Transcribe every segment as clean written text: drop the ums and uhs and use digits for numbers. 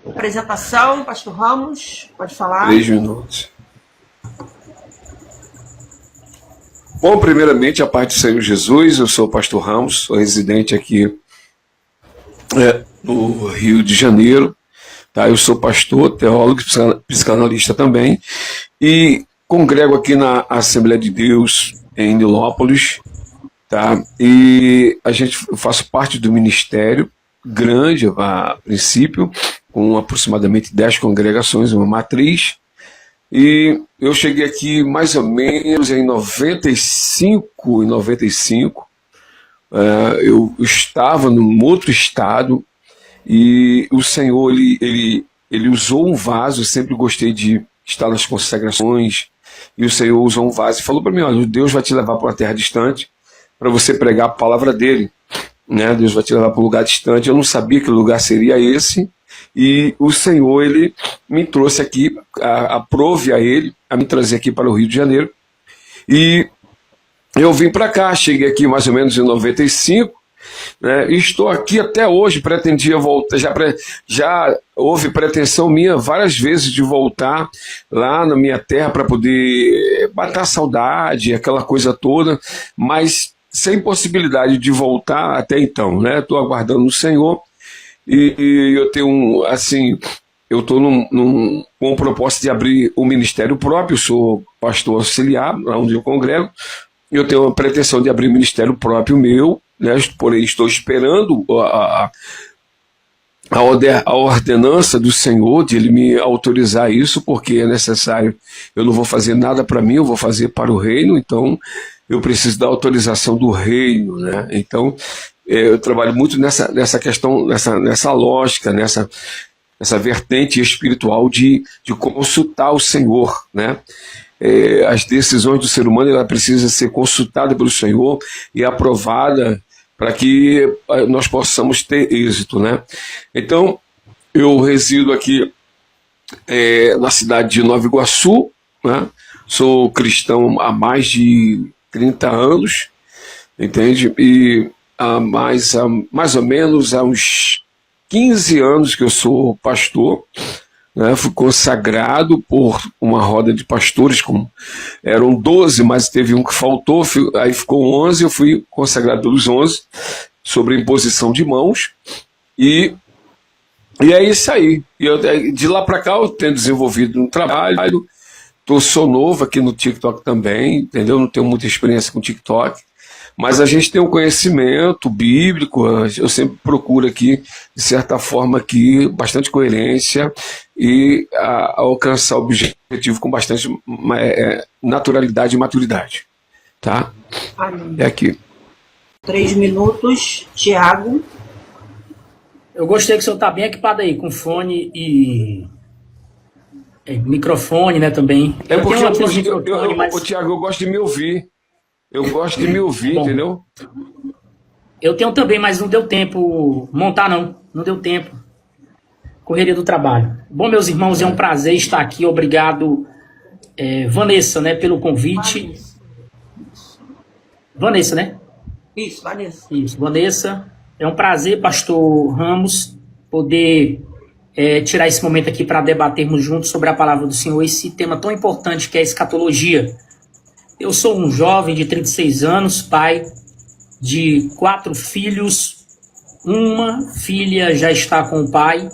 Apresentação, Pastor Ramos, pode falar. 3 minutos. Bom, primeiramente, a paz do Senhor Jesus. Eu sou o Pastor Ramos, sou residente aqui no Rio de Janeiro. Tá? Eu sou pastor, teólogo, psicanalista também, e congrego aqui na Assembleia de Deus em Nilópolis. Tá? E eu faço parte do ministério, grande a princípio, com aproximadamente 10 congregações, uma matriz. E eu cheguei aqui mais ou menos em 95. Eu estava num outro estado e o Senhor ele usou um vaso. Eu sempre gostei de estar nas consagrações, e o Senhor usou um vaso e falou para mim: olha, Deus vai te levar para uma terra distante para você pregar a palavra dele, né? Deus vai te levar para um lugar distante. Eu não sabia que lugar seria esse, e o Senhor ele me trouxe aqui, aprove a ele a me trazer aqui para o Rio de Janeiro, e eu vim para cá. Cheguei aqui mais ou menos em 95, né, e estou aqui até hoje. Pretendia voltar, já houve pretensão minha várias vezes de voltar lá na minha terra para poder matar saudade, aquela coisa toda, mas sem possibilidade de voltar até então, né? Estou aguardando o Senhor, e eu tenho eu estou com o propósito de abrir um ministério próprio. Eu sou pastor auxiliar lá onde eu congrego. Eu tenho a pretensão de abrir um ministério próprio meu, né? Porém estou esperando a ordenança do Senhor, de Ele me autorizar isso, porque é necessário. Eu não vou fazer nada para mim, eu vou fazer para o reino, então eu preciso da autorização do reino, né? Então eu trabalho muito nessa questão, nessa lógica, nessa vertente espiritual de consultar o Senhor, né? As decisões do ser humano, ela precisa ser consultada pelo Senhor e aprovada para que nós possamos ter êxito, né? Então, eu resido aqui na cidade de Nova Iguaçu, né? Sou cristão há mais de 30 anos, entende? E há mais ou menos há uns 15 anos que eu sou pastor, né? Fui consagrado por uma roda de pastores, eram 12, mas teve um que faltou, aí ficou 11, eu fui consagrado pelos 11, sobre imposição de mãos, e é isso aí. De lá para cá eu tenho desenvolvido um trabalho, sou novo aqui no TikTok também, entendeu? Não tenho muita experiência com TikTok, mas a gente tem um conhecimento bíblico. Eu sempre procuro aqui, de certa forma, aqui, bastante coerência, e alcançar o objetivo com bastante naturalidade e maturidade. Tá? Amém. É aqui. 3 minutos, Tiago. Eu gostei que o senhor está bem equipado aí, com fone e microfone, né, também. É porque Tiago, eu gosto de me ouvir. Eu gosto de me ouvir, entendeu? Eu tenho também, mas não deu tempo montar, não. Não deu tempo. Correria do trabalho. Bom, meus irmãos, é um prazer estar aqui. Obrigado, Vanessa, né, pelo convite. Vanessa, né? Isso, Vanessa. Isso, Vanessa. É um prazer, pastor Ramos, poder tirar esse momento aqui para debatermos juntos sobre a palavra do Senhor, esse tema tão importante que é a escatologia. Eu sou um jovem de 36 anos, pai de 4 filhos. Uma filha já está com o pai.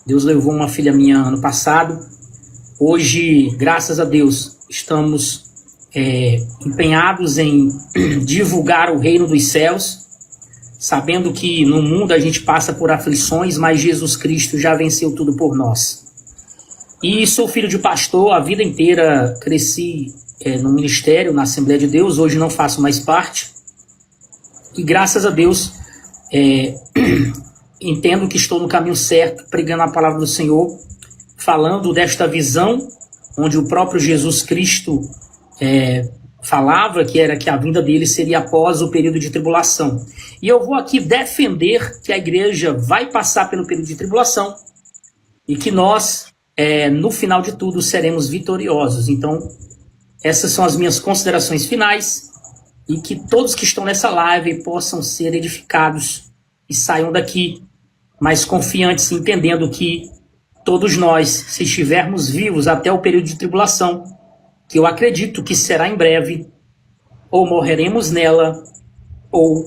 Deus levou uma filha minha ano passado. Hoje, graças a Deus, estamos empenhados em divulgar o reino dos céus, sabendo que no mundo a gente passa por aflições, mas Jesus Cristo já venceu tudo por nós. E sou filho de pastor, a vida inteira cresci no ministério, na Assembleia de Deus. Hoje não faço mais parte, e graças a Deus entendo que estou no caminho certo, pregando a palavra do Senhor, falando desta visão onde o próprio Jesus Cristo falava que era que a vinda dele seria após o período de tribulação. E eu vou aqui defender que a igreja vai passar pelo período de tribulação e que nós, no final de tudo, seremos vitoriosos. Então, essas são as minhas considerações finais, e que todos que estão nessa live possam ser edificados e saiam daqui mais confiantes, entendendo que todos nós, se estivermos vivos até o período de tribulação, que eu acredito que será em breve, ou morreremos nela, ou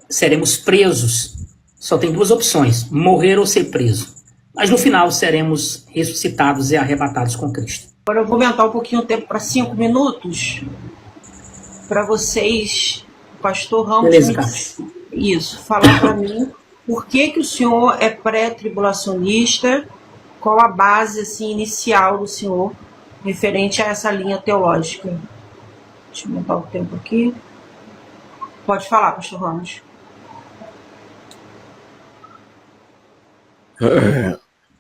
seremos presos. Só tem duas opções, morrer ou ser preso. Mas no final seremos ressuscitados e arrebatados com Cristo. Agora eu vou aumentar um pouquinho o tempo para 5 minutos, para vocês, o pastor Ramos, Beleza, Cássio. falar para mim por que o senhor é pré-tribulacionista, qual a base assim, inicial do senhor referente a essa linha teológica. Deixa eu aumentar o tempo aqui. Pode falar, pastor Ramos.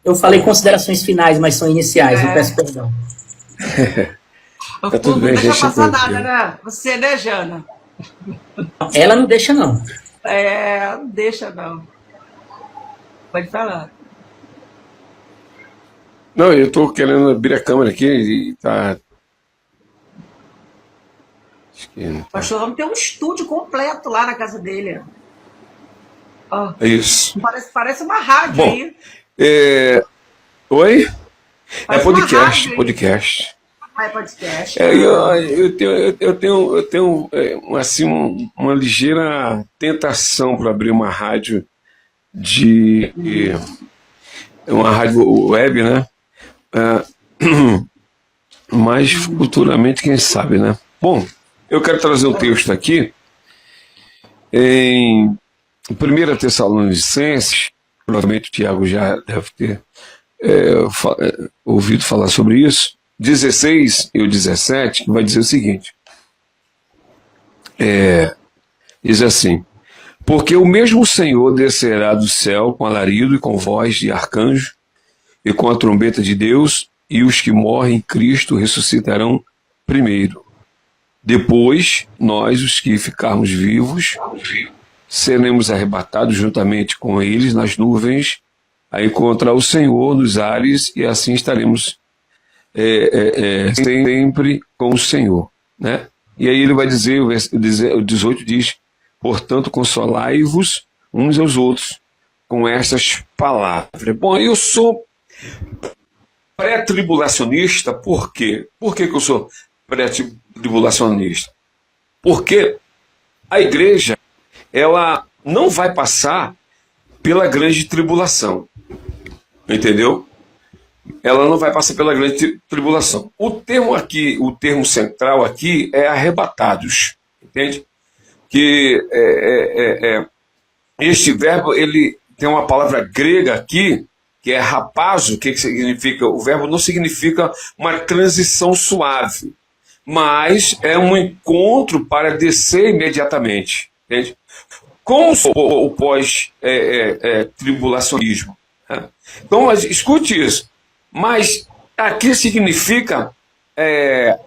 Eu falei considerações finais, mas são iniciais, eu peço perdão. Tá tudo bem, não deixa gente, passar tá nada, né? Você, né, Jana? Ela não deixa, não. Não deixa não. Pode falar. Não, eu tô querendo abrir a câmera aqui e tá. Acho que não O tá. pastor Ramos tem um estúdio completo lá na casa dele. Ó, É isso. parece uma rádio Bom, aí. Oi? É Parece uma podcast, rádio aí. podcast. Ah, é podcast. Eu tenho assim, uma ligeira tentação para abrir uma rádio uma rádio web, né? Mas futuramente, quem sabe, né? Bom, eu quero trazer um texto aqui em 1 Tessalonicenses, provavelmente o Tiago já deve ter ouvido falar sobre isso, 16 e o 17, que vai dizer o seguinte, diz assim: porque o mesmo Senhor descerá do céu com alarido e com voz de arcanjo e com a trombeta de Deus, e os que morrem em Cristo ressuscitarão primeiro. Depois, nós, os que ficarmos vivos, seremos arrebatados juntamente com eles nas nuvens a encontrar o Senhor nos ares, e assim estaremos sempre com o Senhor, né? E aí ele vai dizer, o 18 diz: portanto, consolai-vos uns aos outros com estas palavras. Bom, eu sou pré-tribulacionista, por quê? Por que eu sou pré-tribulacionista? Porque a igreja, ela não vai passar pela grande tribulação, entendeu? Ela não vai passar pela grande tribulação. O termo central aqui é arrebatados, entende? Que este verbo, ele tem uma palavra grega aqui, que é rapazo, que significa, o verbo não significa uma transição suave, mas é um encontro para descer imediatamente, entende? Como o pós-tribulacionismo. Né? Então, escute isso. Mas aqui significa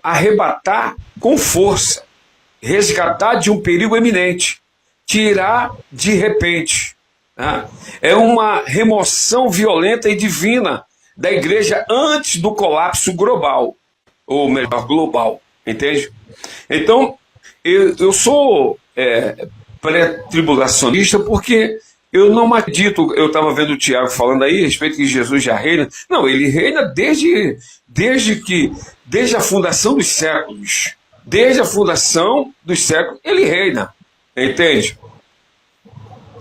arrebatar com força, resgatar de um perigo eminente, tirar de repente. Né? É uma remoção violenta e divina da igreja antes do colapso global, ou melhor, global, entende? Então, eu sou pré-tribulacionista porque eu não acredito. Eu estava vendo o Tiago falando aí a respeito que Jesus já reina. Não, ele reina desde a fundação dos séculos. Desde a fundação dos séculos, ele reina, entende?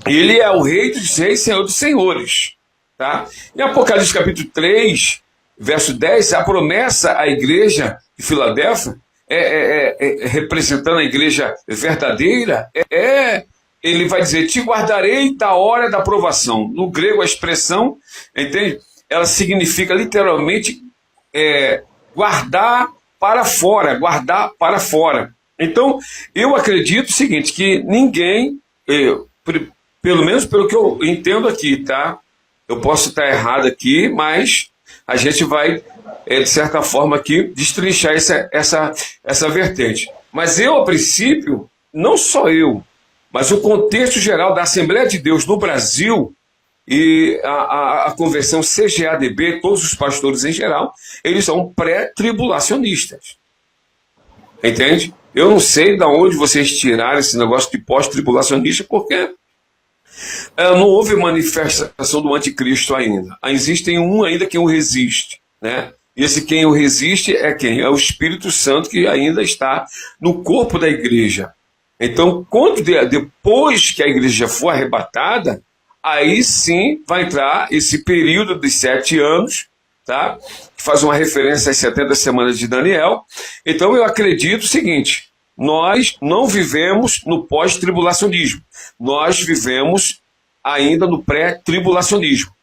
Ele é o rei dos reis, senhor dos senhores. Tá? Em Apocalipse capítulo 3, verso 10, a promessa à igreja de Filadélfia, representando a igreja verdadeira, ele vai dizer: te guardarei da hora da provação. No grego, a expressão, entende? Ela significa literalmente guardar para fora, guardar para fora. Então, eu acredito o seguinte, que ninguém, pelo menos pelo que eu entendo aqui, tá? Eu posso estar errado aqui, mas a gente vai, de certa forma aqui, destrinchar essa vertente. Mas eu, a princípio, não só eu, mas o contexto geral da Assembleia de Deus no Brasil e a conversão CGADB, todos os pastores em geral, eles são pré-tribulacionistas. Entende? Eu não sei de onde vocês tiraram esse negócio de pós-tribulacionista, porque Não houve manifestação do anticristo ainda. Existem um ainda que o resiste, né? E esse quem o resiste é quem? É o Espírito Santo, que ainda está no corpo da igreja. Então, depois que a igreja for arrebatada, aí sim vai entrar esse período de 7 anos, tá? Que faz uma referência às 70 semanas de Daniel. Então, eu acredito o seguinte: nós não vivemos no pós-tribulacionismo, nós vivemos ainda no pré-tribulacionismo.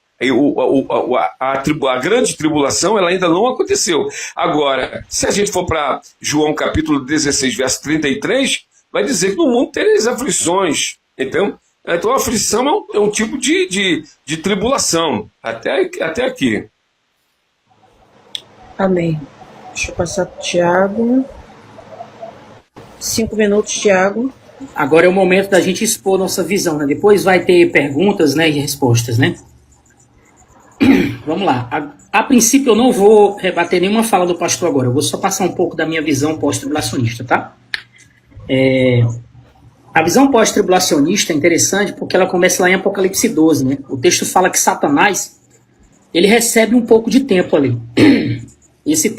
A grande tribulação ela ainda não aconteceu. Agora, se a gente for para João capítulo 16, verso 33, vai dizer que no mundo tereis aflições. Então a aflição é um tipo de tribulação, até aqui. Amém. Deixa eu passar para o Tiago. 5 minutos, Tiago. Agora é o momento da gente expor nossa visão, né? Depois vai ter perguntas, né, e respostas, né? Vamos lá. A princípio eu não vou rebater nenhuma fala do pastor agora. Eu vou só passar um pouco da minha visão pós-tribulacionista, tá? A visão pós-tribulacionista é interessante porque ela começa lá em Apocalipse 12, né? O texto fala que Satanás, ele recebe um pouco de tempo ali. Esse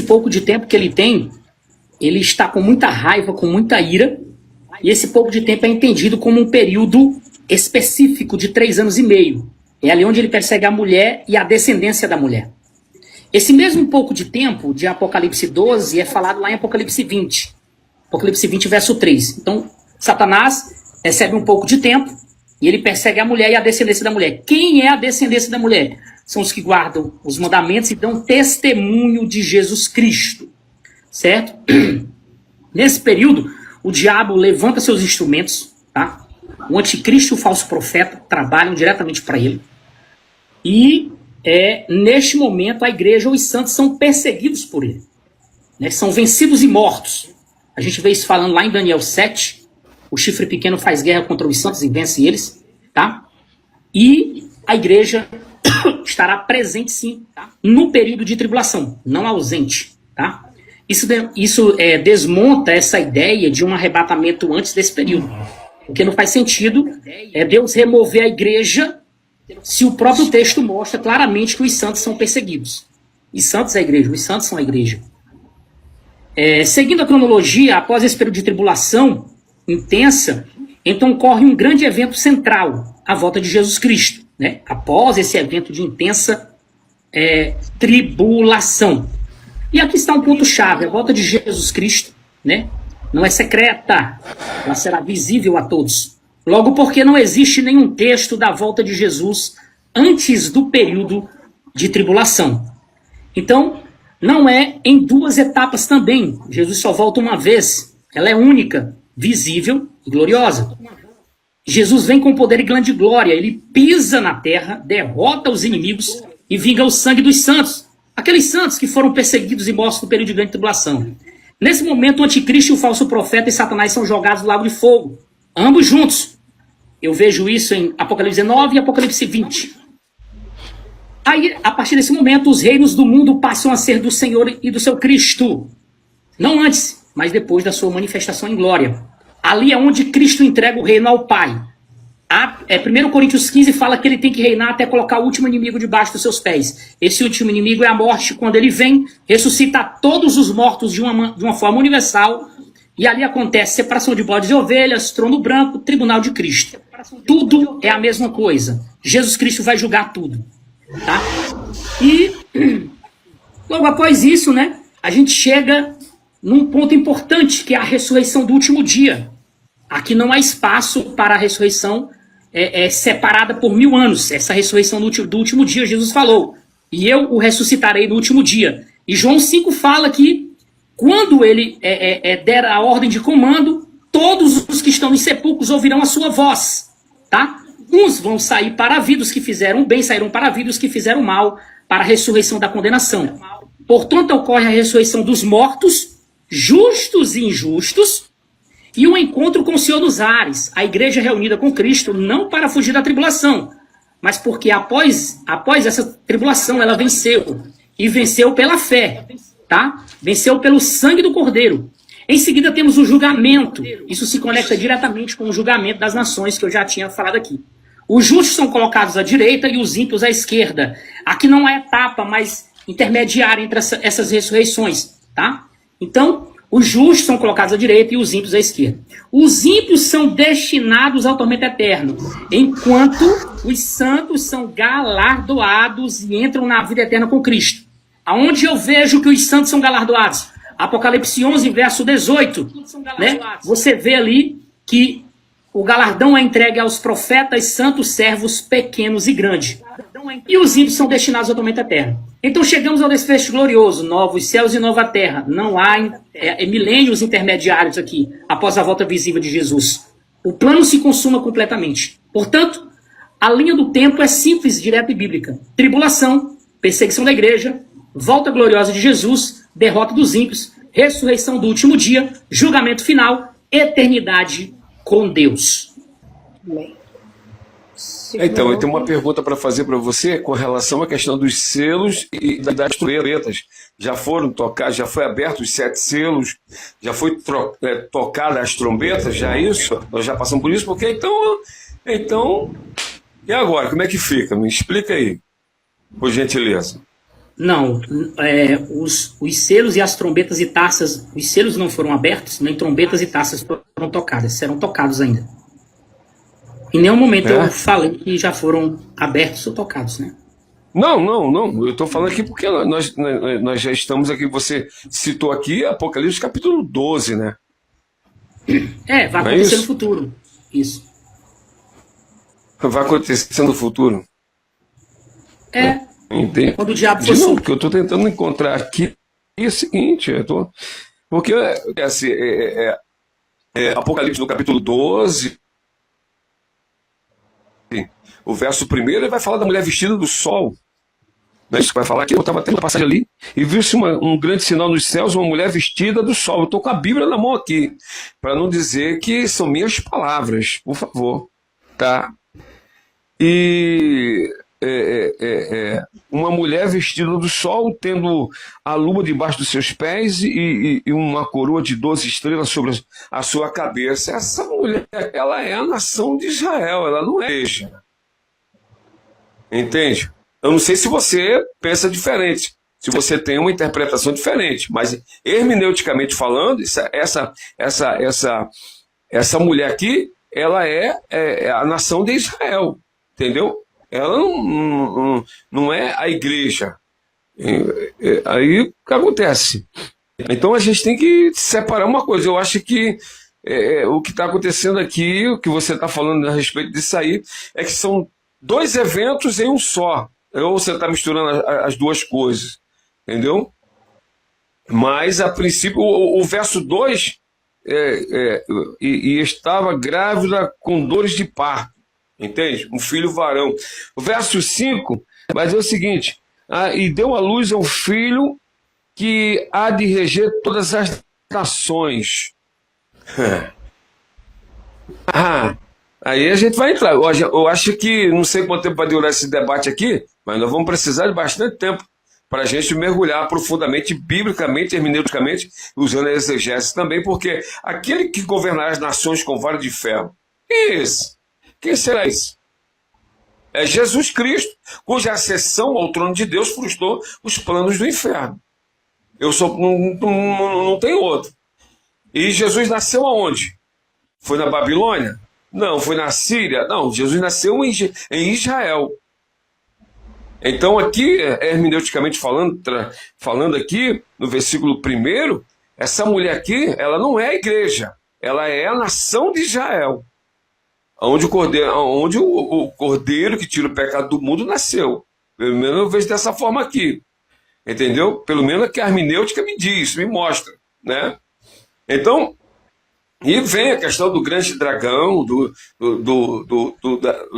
pouco de tempo que ele tem, ele está com muita raiva, com muita ira, e esse pouco de tempo é entendido como um período específico de 3 anos e meio. É ali onde ele persegue a mulher e a descendência da mulher. Esse mesmo pouco de tempo de Apocalipse 12 é falado lá em Apocalipse 20. Apocalipse 20, verso 3. Então, Satanás recebe um pouco de tempo e ele persegue a mulher e a descendência da mulher. Quem é a descendência da mulher? São os que guardam os mandamentos e dão testemunho de Jesus Cristo. Certo? Nesse período, o diabo levanta seus instrumentos, tá? O anticristo e o falso profeta trabalham diretamente para ele. E neste momento a igreja ou os santos são perseguidos por ele, né? São vencidos e mortos. A gente vê isso falando lá em Daniel 7. O chifre pequeno faz guerra contra os santos e vence eles, tá? E a igreja estará presente sim, tá? No período de tribulação, não ausente, tá? Isso desmonta essa ideia de um arrebatamento antes desse período. Porque não faz sentido Deus remover a igreja se o próprio texto mostra claramente que os santos são perseguidos. Os santos é a igreja, os santos são a igreja. Seguindo a cronologia, após esse período de tribulação intensa, então ocorre um grande evento central, a volta de Jesus Cristo, né? Após esse evento de intensa tribulação. E aqui está um ponto-chave, a volta de Jesus Cristo, né? Não é secreta, ela será visível a todos. Logo porque não existe nenhum texto da volta de Jesus antes do período de tribulação. Então, não é em 2 etapas também. Jesus só volta uma vez. Ela é única, visível e gloriosa. Jesus vem com poder e grande glória. Ele pisa na terra, derrota os inimigos e vinga o sangue dos santos. Aqueles santos que foram perseguidos e mortos no período de grande tribulação. Nesse momento, o anticristo, o falso profeta e Satanás são jogados no lago de fogo. Ambos juntos. Eu vejo isso em Apocalipse 19 e Apocalipse 20. Aí, a partir desse momento, os reinos do mundo passam a ser do Senhor e do seu Cristo. Não antes, mas depois da sua manifestação em glória. Ali é onde Cristo entrega o reino ao Pai. 1 Coríntios 15 fala que ele tem que reinar até colocar o último inimigo debaixo dos seus pés. Esse último inimigo é a morte. Quando ele vem, ressuscita todos os mortos de uma forma universal. E ali acontece separação de bodes e ovelhas, trono branco, tribunal de Cristo. Tudo é a mesma coisa. Jesus Cristo vai julgar tudo. Tá? E logo após isso, né, a gente chega num ponto importante, que é a ressurreição do último dia. Aqui não há espaço para a ressurreição separada por 1000 anos. Essa ressurreição do último dia, Jesus falou, e eu o ressuscitarei no último dia. E João 5 fala que quando ele der a ordem de comando, todos os que estão nos sepulcros ouvirão a sua voz. Tá? Uns vão sair para a vida, os que fizeram bem sairão para a vida, os que fizeram mal para a ressurreição da condenação. Portanto, ocorre a ressurreição dos mortos, justos e injustos, e um encontro com o Senhor nos ares, a igreja reunida com Cristo, não para fugir da tribulação, mas porque após essa tribulação ela venceu, e venceu pela fé, tá? Venceu pelo sangue do Cordeiro. Em seguida temos o julgamento. Isso se conecta diretamente com o julgamento das nações que eu já tinha falado aqui. Os justos são colocados à direita e os ímpios à esquerda. Aqui não há etapa mais intermediária entre essas ressurreições, tá? Então, os justos são colocados à direita e os ímpios à esquerda. Os ímpios são destinados ao tormento eterno, enquanto os santos são galardoados e entram na vida eterna com Cristo. Aonde eu vejo que os santos são galardoados? Apocalipse 11, verso 18. Né? Você vê ali que o galardão é entregue aos profetas, santos, servos, pequenos e grandes. E os ímpios são destinados ao tormento eterno. Então chegamos ao desfecho glorioso, novos céus e nova terra. Não há milênios intermediários aqui, após a volta visível de Jesus. O plano se consuma completamente. Portanto, a linha do tempo é simples, direta e bíblica. Tribulação, perseguição da igreja, volta gloriosa de Jesus, derrota dos ímpios, ressurreição do último dia, julgamento final, eternidade com Deus. Amém. Então, eu tenho uma pergunta para fazer para você com relação à questão dos selos e das trombetas. Já foram tocados, já foi aberto os 7 selos, já foi tocada as trombetas, já é isso? Nós já passamos por isso, porque então, e agora, como é que fica? Me explica aí, por gentileza. Não, os selos e as trombetas e taças, os selos não foram abertos, nem trombetas e taças foram tocadas, serão tocados ainda. Em nenhum momento eu falei que já foram abertos ou tocados, né? Não. Eu estou falando aqui porque nós já estamos aqui, você citou aqui Apocalipse capítulo 12, né? Vai acontecer no futuro. Isso. Vai acontecer no futuro? Entendi. Quando o diabo for Não, porque eu estou tentando encontrar aqui é o seguinte, porque assim, Apocalipse no capítulo 12, o verso 1, ele vai falar da mulher vestida do sol. Não é isso que vai falar aqui? Eu estava tendo uma passagem ali e viu-se um grande sinal nos céus, uma mulher vestida do sol. Eu estou com a Bíblia na mão aqui, para não dizer que são minhas palavras, por favor. Tá? E uma mulher vestida do sol, tendo a lua debaixo dos seus pés e uma coroa de 12 estrelas sobre a sua cabeça. Essa mulher, ela é a nação de Israel, ela não é a igreja. Entende? Eu não sei se você pensa diferente, se você tem uma interpretação diferente, mas hermeneuticamente falando, essa mulher aqui, ela é a nação de Israel, entendeu? Ela não é a igreja. Aí o que acontece? Então a gente tem que separar uma coisa. Eu acho que o que está acontecendo aqui, o que você está falando a respeito disso aí, é que são 2 eventos em um só. Ou você está misturando as duas coisas, entendeu? Mas, a princípio, o verso 2, e estava grávida com dores de parto, entende? Um filho varão. O verso 5 vai dizer o seguinte, e deu à luz a um filho que há de reger todas as nações. Aí a gente vai entrar. Eu acho que, não sei quanto tempo vai durar esse debate aqui, mas nós vamos precisar de bastante tempo para a gente mergulhar profundamente, biblicamente, hermeneuticamente, usando a exegese também, porque aquele que governará as nações com vara de ferro, quem é esse? Quem será esse? É Jesus Cristo, cuja acessão ao trono de Deus frustrou os planos do inferno. Não tem outro. E Jesus nasceu aonde? Foi na Babilônia? Não. Foi na Síria? Não. Jesus nasceu em Israel. Então aqui, hermeneuticamente falando aqui, no versículo 1, essa mulher aqui, ela não é a igreja, ela é a nação de Israel, onde o cordeiro que tira o pecado do mundo nasceu. Pelo menos eu vejo dessa forma aqui, entendeu? Pelo menos que a hermenêutica me diz, me mostra, né? Então, e vem a questão do grande dragão, do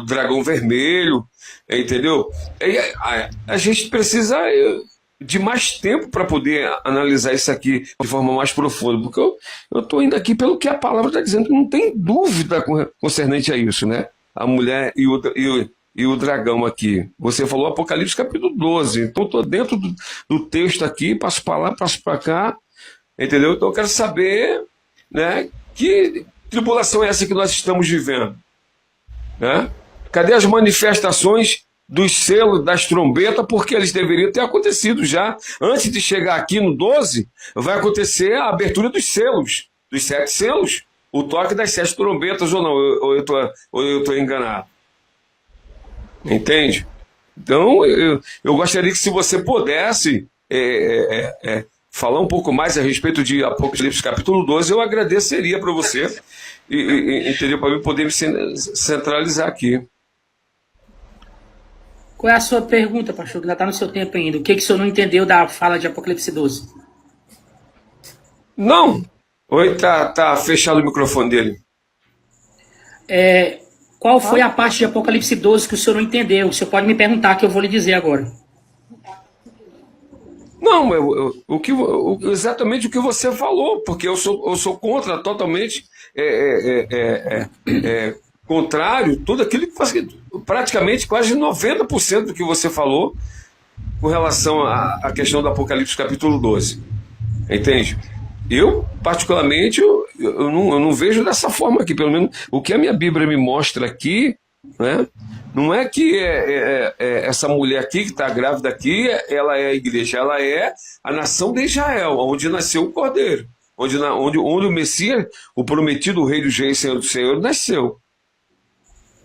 dragão vermelho, entendeu? A gente precisa de mais tempo para poder analisar isso aqui de forma mais profunda, porque eu estou indo aqui pelo que a palavra está dizendo, não tem dúvida concernente a isso, né? A mulher e o dragão aqui. Você falou Apocalipse capítulo 12, então estou dentro do texto aqui, passo para lá, passo para cá, Entendeu? Então eu quero saber, né, que tribulação é essa que nós estamos vivendo, né? Cadê as manifestações dos selos, das trombetas, porque eles deveriam ter acontecido já. Antes de chegar aqui no 12, vai acontecer a abertura dos selos, dos 7 selos, o toque das 7 trombetas, ou não, ou eu estou enganado. Entende? Então, eu gostaria que, se você pudesse falar um pouco mais a respeito de Apocalipse capítulo 12, eu agradeceria para você, entendeu? Para mim poder me centralizar aqui. Qual é a sua pergunta, pastor? Que ainda está no seu tempo ainda. O que o senhor não entendeu da fala de Apocalipse 12? Não. Oi, tá fechado o microfone dele. Qual foi a parte de Apocalipse 12 que o senhor não entendeu? O senhor pode me perguntar, que eu vou lhe dizer agora. Não, exatamente o que você falou, porque eu sou contra totalmente, contrário, tudo aquilo que praticamente quase 90% do que você falou com relação à questão do Apocalipse capítulo 12. Entende? Eu, particularmente, eu não vejo dessa forma aqui. Pelo menos o que a minha Bíblia me mostra aqui, né, não é que essa mulher aqui que está grávida aqui, ela é a igreja, ela é a nação de Israel, onde nasceu o Cordeiro, onde o Messias, o prometido, o Rei dos Reis, Senhor do Senhor, nasceu.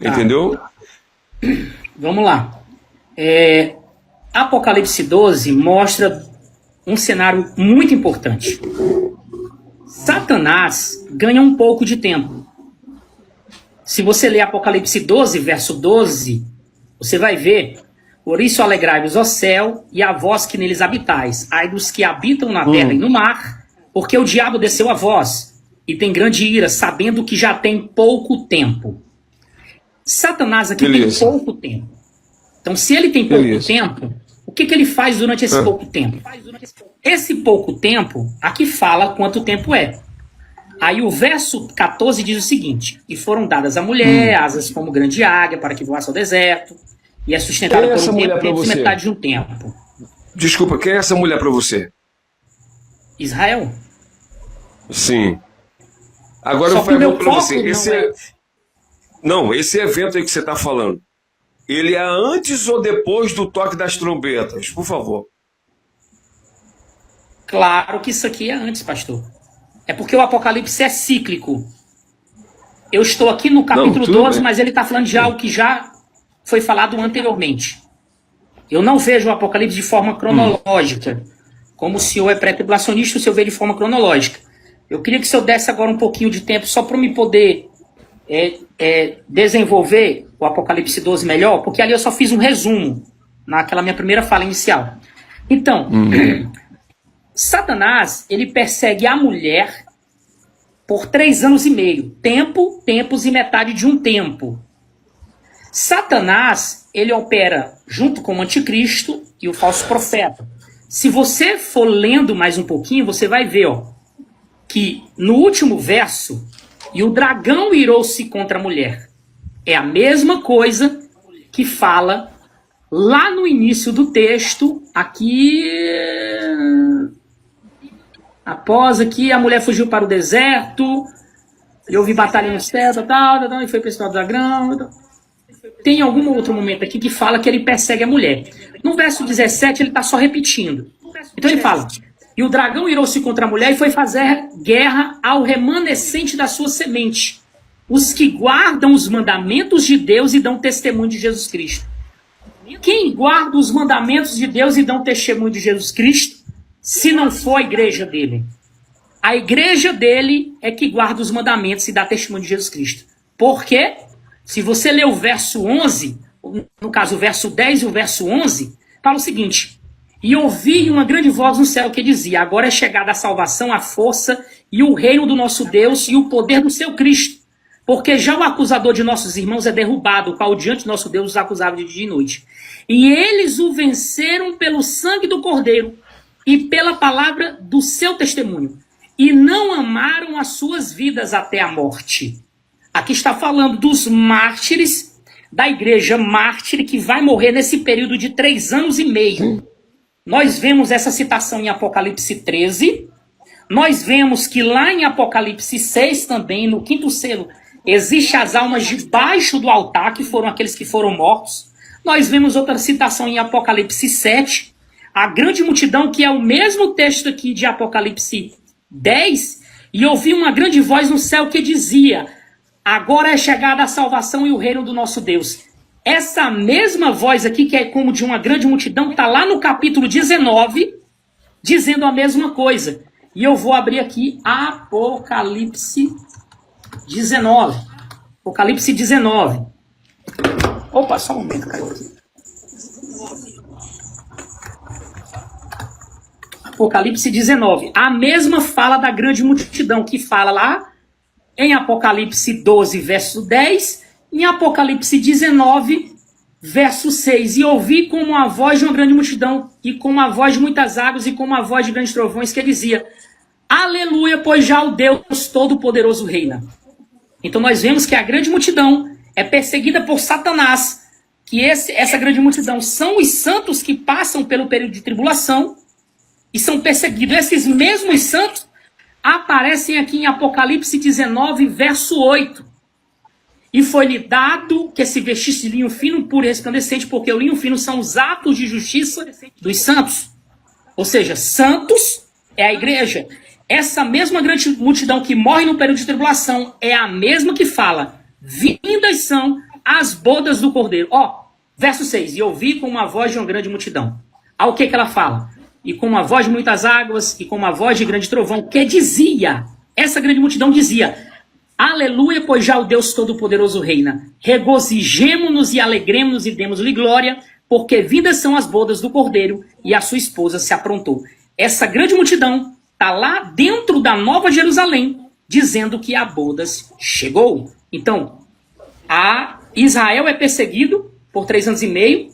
Entendeu? Vamos lá. Apocalipse 12 mostra um cenário muito importante. Satanás ganha um pouco de tempo. Se você ler Apocalipse 12, verso 12, você vai ver: por isso alegrai-vos, ó céu, e a vós que neles habitais, ai dos que habitam na terra e no mar, porque o diabo desceu a vós, e tem grande ira, sabendo que já tem pouco tempo. Satanás aqui tem pouco tempo. Então, se ele tem pouco tempo, o que ele faz durante esse pouco tempo? Esse pouco tempo, aqui fala quanto tempo é. Aí o verso 14 diz o seguinte: e foram dadas à mulher asas como grande águia para que voasse ao deserto, e é sustentada por um tempo, metade de um tempo. Desculpa, quem é essa mulher para você? Israel. Sim. Agora eu pergunto para você, esse evento aí que você está falando, ele é antes ou depois do toque das trombetas? Por favor. Claro que isso aqui é antes, pastor. É porque o Apocalipse é cíclico. Eu estou aqui no capítulo 12, mas ele está falando de algo que já foi falado anteriormente. Eu não vejo o Apocalipse de forma cronológica. Como o senhor é pré-tribulacionista, o senhor vê de forma cronológica. Eu queria que o senhor desse agora um pouquinho de tempo só para me poder desenvolver o Apocalipse 12 melhor, porque ali eu só fiz um resumo naquela minha primeira fala inicial. Então, Satanás, ele persegue a mulher por 3 anos e meio. Tempos e metade de um tempo. Satanás, ele opera junto com o anticristo e o falso profeta. Se você for lendo mais um pouquinho, você vai ver, que no último verso, e o dragão irou-se contra a mulher. É a mesma coisa que fala lá no início do texto, aqui... Após aqui, a mulher fugiu para o deserto, e houve batalha no céu, e foi para esse do dragão. Tem algum outro momento aqui que fala que ele persegue a mulher. No verso 17, ele está só repetindo. Então ele fala: e o dragão irou-se contra a mulher e foi fazer guerra ao remanescente da sua semente, os que guardam os mandamentos de Deus e dão testemunho de Jesus Cristo. Quem guarda os mandamentos de Deus e dão testemunho de Jesus Cristo, se não for a igreja dele? A igreja dele é que guarda os mandamentos e dá testemunho de Jesus Cristo. Por quê? Se você ler o verso 11, no caso o verso 10 e o verso 11, fala o seguinte: e ouvi uma grande voz no céu que dizia: agora é chegada a salvação, a força e o reino do nosso Deus e o poder do seu Cristo. Porque já o acusador de nossos irmãos é derrubado, o qual diante de nosso Deus os acusava de dia e noite. E eles o venceram pelo sangue do Cordeiro e pela palavra do seu testemunho. E não amaram as suas vidas até a morte. Aqui está falando dos mártires, da igreja mártir, que vai morrer nesse período de 3 anos e meio. Nós vemos essa citação em Apocalipse 13, Nós vemos que lá em Apocalipse 6 também, no quinto selo, existem as almas debaixo do altar, que foram aqueles que foram mortos. Nós vemos outra citação em Apocalipse 7, a grande multidão, que é o mesmo texto aqui de Apocalipse 10, e ouvi uma grande voz no céu que dizia: agora é chegada a salvação e o reino do nosso Deus. Essa mesma voz aqui, que é como de uma grande multidão, está lá no capítulo 19, dizendo a mesma coisa. E eu vou abrir aqui Apocalipse 19. Apocalipse 19. Opa, só um momento, caiu aqui. Apocalipse 19. A mesma fala da grande multidão que fala lá em Apocalipse 12, verso 10, em Apocalipse 19, verso 6. E ouvi como a voz de uma grande multidão, e como a voz de muitas águas, e como a voz de grandes trovões, que dizia: aleluia, pois já o Deus Todo-Poderoso reina. Então nós vemos que a grande multidão é perseguida por Satanás, que essa grande multidão são os santos que passam pelo período de tribulação e são perseguidos. Esses mesmos santos aparecem aqui em Apocalipse 19, verso 8. E foi-lhe dado que se vestisse de linho fino, puro e resplandecente, porque o linho fino são os atos de justiça dos santos. Ou seja, santos é a igreja. Essa mesma grande multidão que morre no período de tribulação é a mesma que fala: vindas são as bodas do Cordeiro. Ó, verso 6. E ouvi com uma voz de uma grande multidão. Ao que ela fala? E com uma voz de muitas águas, e com uma voz de grande trovão, que dizia, essa grande multidão dizia: aleluia, pois já o Deus Todo-Poderoso reina. Regozijemo-nos e alegremos-nos e demos-lhe glória, porque vindas são as bodas do Cordeiro, e a sua esposa se aprontou. Essa grande multidão está lá dentro da Nova Jerusalém, dizendo que a bodas chegou. Então, a Israel é perseguido por 3 anos e meio,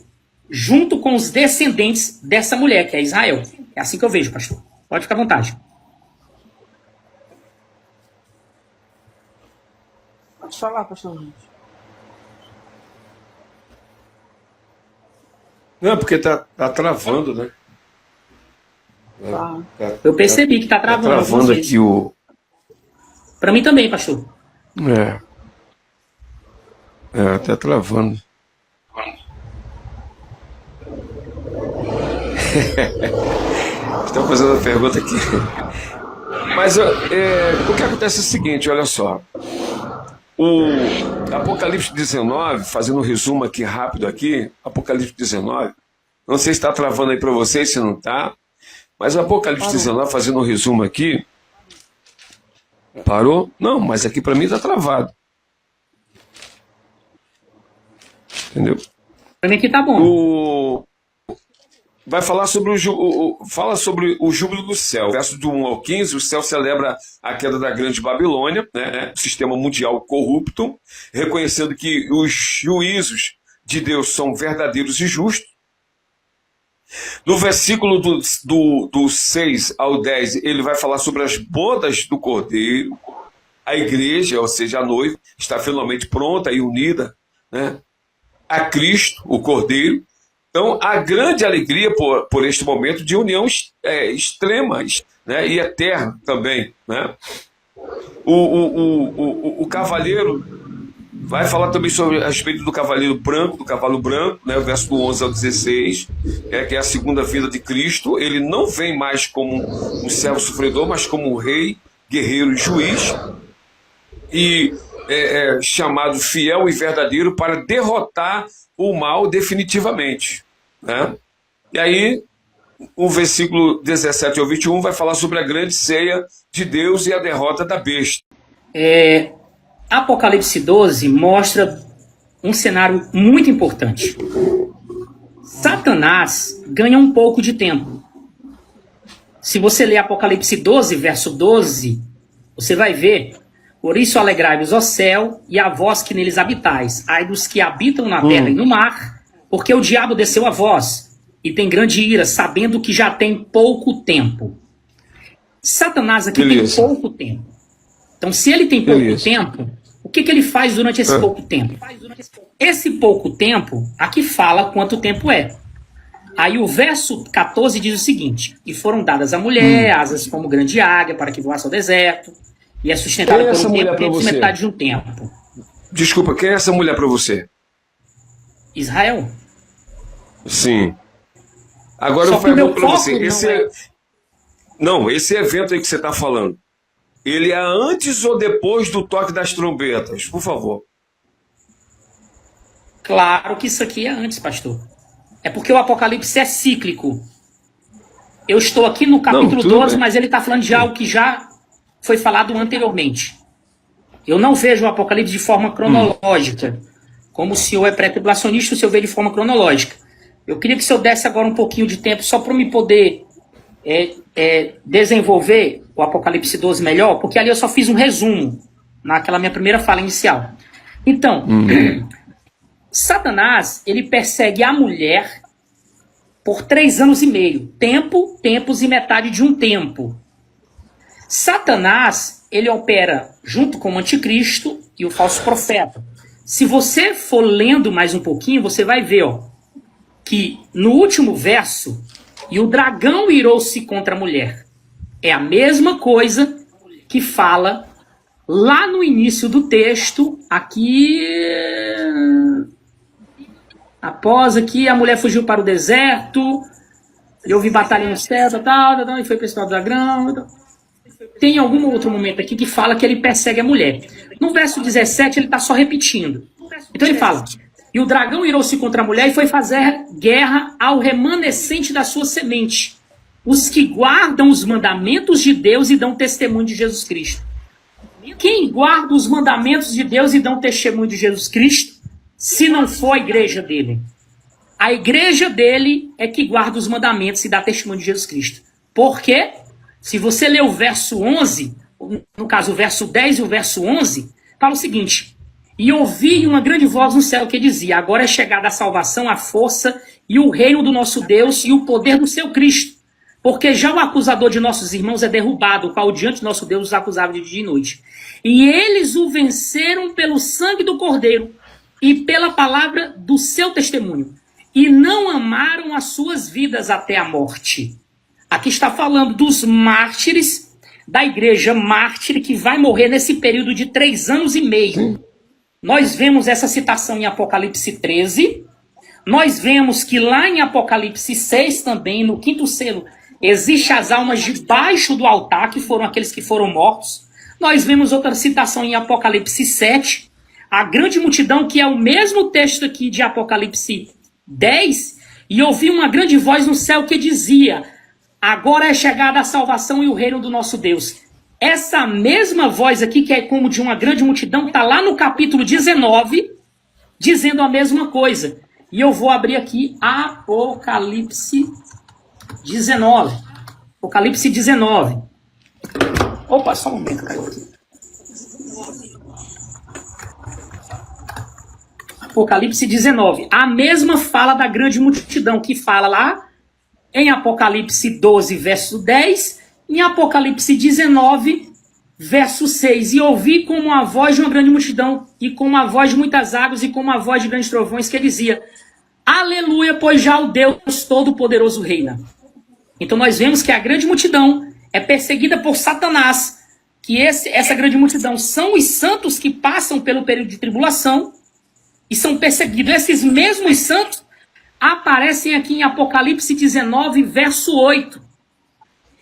junto com os descendentes dessa mulher, que é Israel. É assim que eu vejo, pastor. Pode ficar à vontade. Pode falar, pastor Luiz. Não, porque tá travando, né? Tá. Eu percebi que está travando. Tá travando aqui o... Para mim também, pastor. Tá travando. Estão fazendo uma pergunta aqui. Mas o que acontece é o seguinte, olha só. O Apocalipse 19, fazendo um resumo aqui rápido aqui, Apocalipse 19, não sei se está travando aí para vocês, se não está, mas o Apocalipse 19, fazendo um resumo aqui, parou? Não, mas aqui para mim está travado. Entendeu? Para mim aqui tá bom. Vai falar sobre fala sobre o júbilo do céu. Verso do 1 ao 15, o céu celebra a queda da grande Babilônia, né, o sistema mundial corrupto, reconhecendo que os juízos de Deus são verdadeiros e justos. No versículo do 6 ao 10, ele vai falar sobre as bodas do Cordeiro. A igreja, ou seja, a noiva, está finalmente pronta e unida, né, a Cristo, o Cordeiro. Então, a grande alegria por este momento de união extrema, né, e eterna também. Né? O cavaleiro vai falar também sobre a respeito do cavaleiro branco, do cavalo branco, né, verso do 11 ao 16, que é a segunda vinda de Cristo. Ele não vem mais como um servo sofredor, mas como um rei, guerreiro e juiz, e chamado fiel e verdadeiro para derrotar o mal definitivamente. Né? E aí, o versículo 17 ao 21 vai falar sobre a grande ceia de Deus e a derrota da besta. Apocalipse 12 mostra um cenário muito importante. Satanás ganha um pouco de tempo. Se você ler Apocalipse 12, verso 12, você vai ver: por isso alegrai-vos, ó céu, e a vós que neles habitais, ai dos que habitam na terra e no mar, porque o diabo desceu a vós, e tem grande ira, sabendo que já tem pouco tempo. Satanás aqui tem pouco tempo. Então, se ele tem pouco tempo, o que ele faz durante esse pouco tempo? Esse pouco tempo, aqui fala quanto tempo é. Aí o verso 14 diz o seguinte: e foram dadas à mulher asas como grande águia para que voasse ao deserto, e é sustentada por um tempo, metade de um tempo. Desculpa, quem é essa mulher para você? Israel. Sim. Agora eu pergunto para você, esse evento aí que você está falando, ele é antes ou depois do toque das trombetas? Por favor. Claro que isso aqui é antes, pastor. É porque o Apocalipse é cíclico. Eu estou aqui no capítulo 12, mas ele está falando de algo que já foi falado anteriormente. Eu não vejo o Apocalipse de forma cronológica. Como o senhor é pré-tribulacionista, o senhor vê de forma cronológica. Eu queria que o senhor desse agora um pouquinho de tempo só para me poder desenvolver o Apocalipse 12 melhor, porque ali eu só fiz um resumo naquela minha primeira fala inicial. Então, Satanás, ele persegue a mulher por 3 anos e meio. Tempos e metade de um tempo. Satanás, ele opera junto com o anticristo e o falso profeta. Se você for lendo mais um pouquinho, você vai ver, que no último verso, e o dragão irou-se contra a mulher. É a mesma coisa que fala lá no início do texto, aqui... Após aqui, a mulher fugiu para o deserto, e houve batalha no céu, e foi para esse do dragão. Tem algum outro momento aqui que fala que ele persegue a mulher. No verso 17, ele está só repetindo. Então ele fala: e o dragão irou-se contra a mulher e foi fazer guerra ao remanescente da sua semente, os que guardam os mandamentos de Deus e dão testemunho de Jesus Cristo. Quem guarda os mandamentos de Deus e dão testemunho de Jesus Cristo, se não for a igreja dele? A igreja dele é que guarda os mandamentos e dá testemunho de Jesus Cristo. Por quê? Se você ler o verso 11, no caso o verso 10 e o verso 11, fala o seguinte: e ouvi uma grande voz no céu que dizia: agora é chegada a salvação, a força e o reino do nosso Deus e o poder do seu Cristo. Porque já o acusador de nossos irmãos é derrubado, o qual diante de nosso Deus os acusava de dia e noite. E eles o venceram pelo sangue do Cordeiro e pela palavra do seu testemunho. E não amaram as suas vidas até a morte. Aqui está falando dos mártires, da igreja mártir, que vai morrer nesse período de 3 anos e meio. Nós vemos essa citação em Apocalipse 13. Nós vemos que lá em Apocalipse 6 também, no 5º selo, existem as almas debaixo do altar, que foram aqueles que foram mortos. Nós vemos outra citação em Apocalipse 7, a grande multidão, que é o mesmo texto aqui de Apocalipse 10, e ouvi uma grande voz no céu que dizia: agora é chegada a salvação e o reino do nosso Deus. Essa mesma voz aqui, que é como de uma grande multidão, está lá no capítulo 19, dizendo a mesma coisa. E eu vou abrir aqui Apocalipse 19. Apocalipse 19. Opa, só um momento, caiu aqui. Apocalipse 19. A mesma fala da grande multidão que fala lá em Apocalipse 12, verso 10, em Apocalipse 19, verso 6. E ouvi como a voz de uma grande multidão, e como a voz de muitas águas, e como a voz de grandes trovões, que dizia: aleluia, pois já o Deus Todo-Poderoso reina. Então nós vemos que a grande multidão é perseguida por Satanás, que essa grande multidão são os santos que passam pelo período de tribulação e são perseguidos. Esses mesmos santos aparecem aqui em Apocalipse 19, verso 8.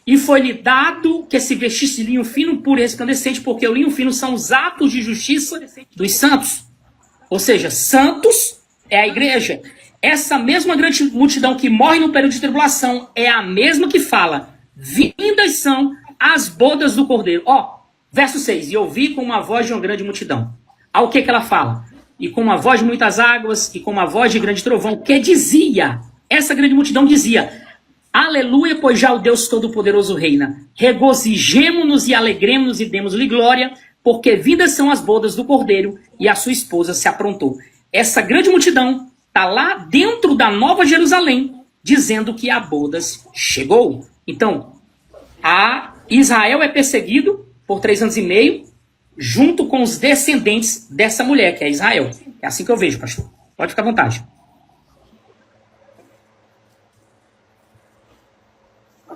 E foi-lhe dado que se vestisse de linho fino, puro e resplandecente, porque o linho fino são os atos de justiça dos santos. Ou seja, santos é a igreja. Essa mesma grande multidão que morre no período de tribulação é a mesma que fala: vindas são as bodas do Cordeiro. Verso 6. E ouvi com uma voz de uma grande multidão. Ao que ela fala? E com uma voz de muitas águas, e com uma voz de grande trovão, que dizia, essa grande multidão dizia: aleluia, pois já o Deus Todo-Poderoso reina. Regozijemo-nos e alegremos-nos e demos-lhe glória, porque vindas são as bodas do Cordeiro, e a sua esposa se aprontou. Essa grande multidão está lá dentro da Nova Jerusalém, dizendo que a bodas chegou. Então, Israel é perseguido por 3 anos e meio, junto com os descendentes dessa mulher, que é Israel. É assim que eu vejo, pastor. Pode ficar à vontade.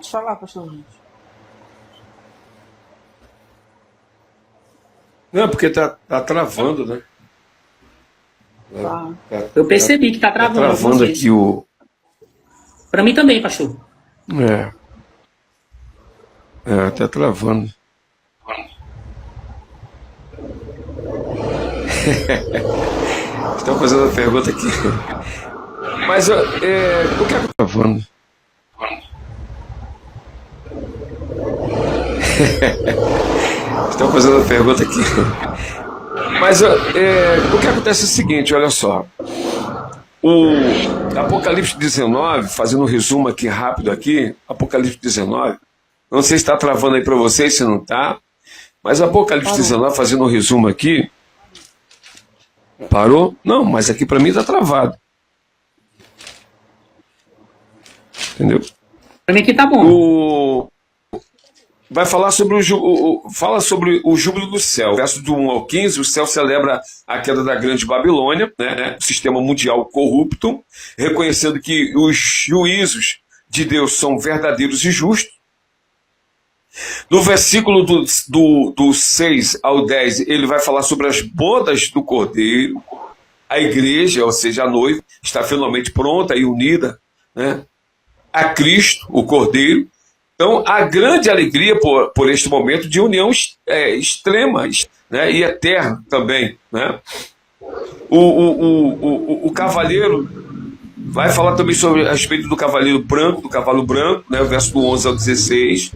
Pode falar, pastor Ramos. Não, porque tá travando, né? Tá. Eu percebi que tá travando. Tá travando aqui o... Para mim também, pastor. Tá travando. Estão fazendo uma pergunta aqui. Mas o que é que tá travando? Estão fazendo uma pergunta aqui. Mas o que acontece é o seguinte, olha só. O Apocalipse 19, fazendo um resumo aqui rápido aqui, Apocalipse 19, não sei se está travando aí para vocês, se não está, mas Apocalipse 19, fazendo um resumo aqui, parou? Não, mas aqui para mim está travado. Entendeu? Para mim aqui tá bom. Vai falar sobre fala sobre o júbilo do céu. Verso do 1 ao 15, o céu celebra a queda da grande Babilônia, né, o sistema mundial corrupto, reconhecendo que os juízos de Deus são verdadeiros e justos. No versículo do 6 ao 10, ele vai falar sobre as bodas do Cordeiro. A igreja, ou seja, a noiva, está finalmente pronta e unida, né, a Cristo, o Cordeiro. Então, a grande alegria por este momento de união extrema, né, e eterna também. Né? O cavaleiro vai falar também a respeito do cavalo branco, né, o verso do 11 ao 16,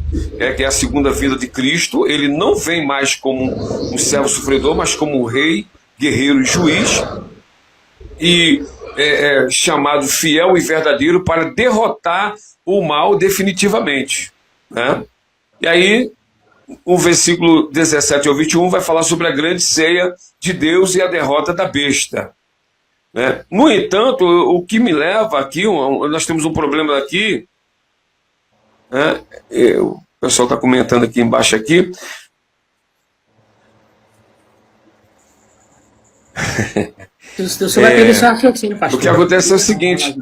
que é a segunda vinda de Cristo. Ele não vem mais como um servo sofredor, mas como um rei, guerreiro e juiz, e chamado fiel e verdadeiro para derrotar o mal definitivamente. Né? E aí, o versículo 17 ao 21 vai falar sobre a grande ceia de Deus e a derrota da besta. Né? No entanto, o que me leva aqui, nós temos um problema aqui, né? O pessoal está comentando aqui embaixo aqui. O senhor vai ter seu raciocínio, pastor. O que acontece é o seguinte.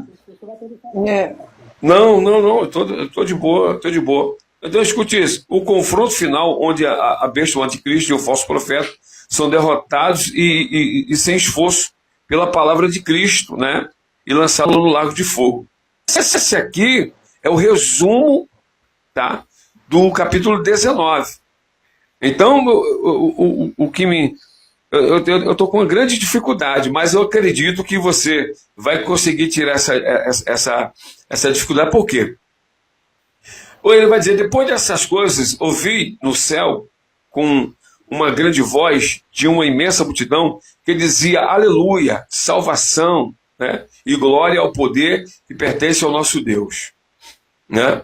Não, eu tô de boa, estou de boa. Então escute isso, o confronto final onde a besta, o anticristo e o falso profeta são derrotados e sem esforço pela palavra de Cristo, né? E lançados no lago de fogo. Esse aqui é o resumo, tá, do capítulo 19. Então, o que me... Eu estou com uma grande dificuldade, mas eu acredito que você vai conseguir tirar essa dificuldade. Por quê? Ou ele vai dizer, depois dessas coisas, ouvi no céu, com uma grande voz de uma imensa multidão, que dizia, aleluia, salvação, né, e glória ao poder que pertence ao nosso Deus. Né?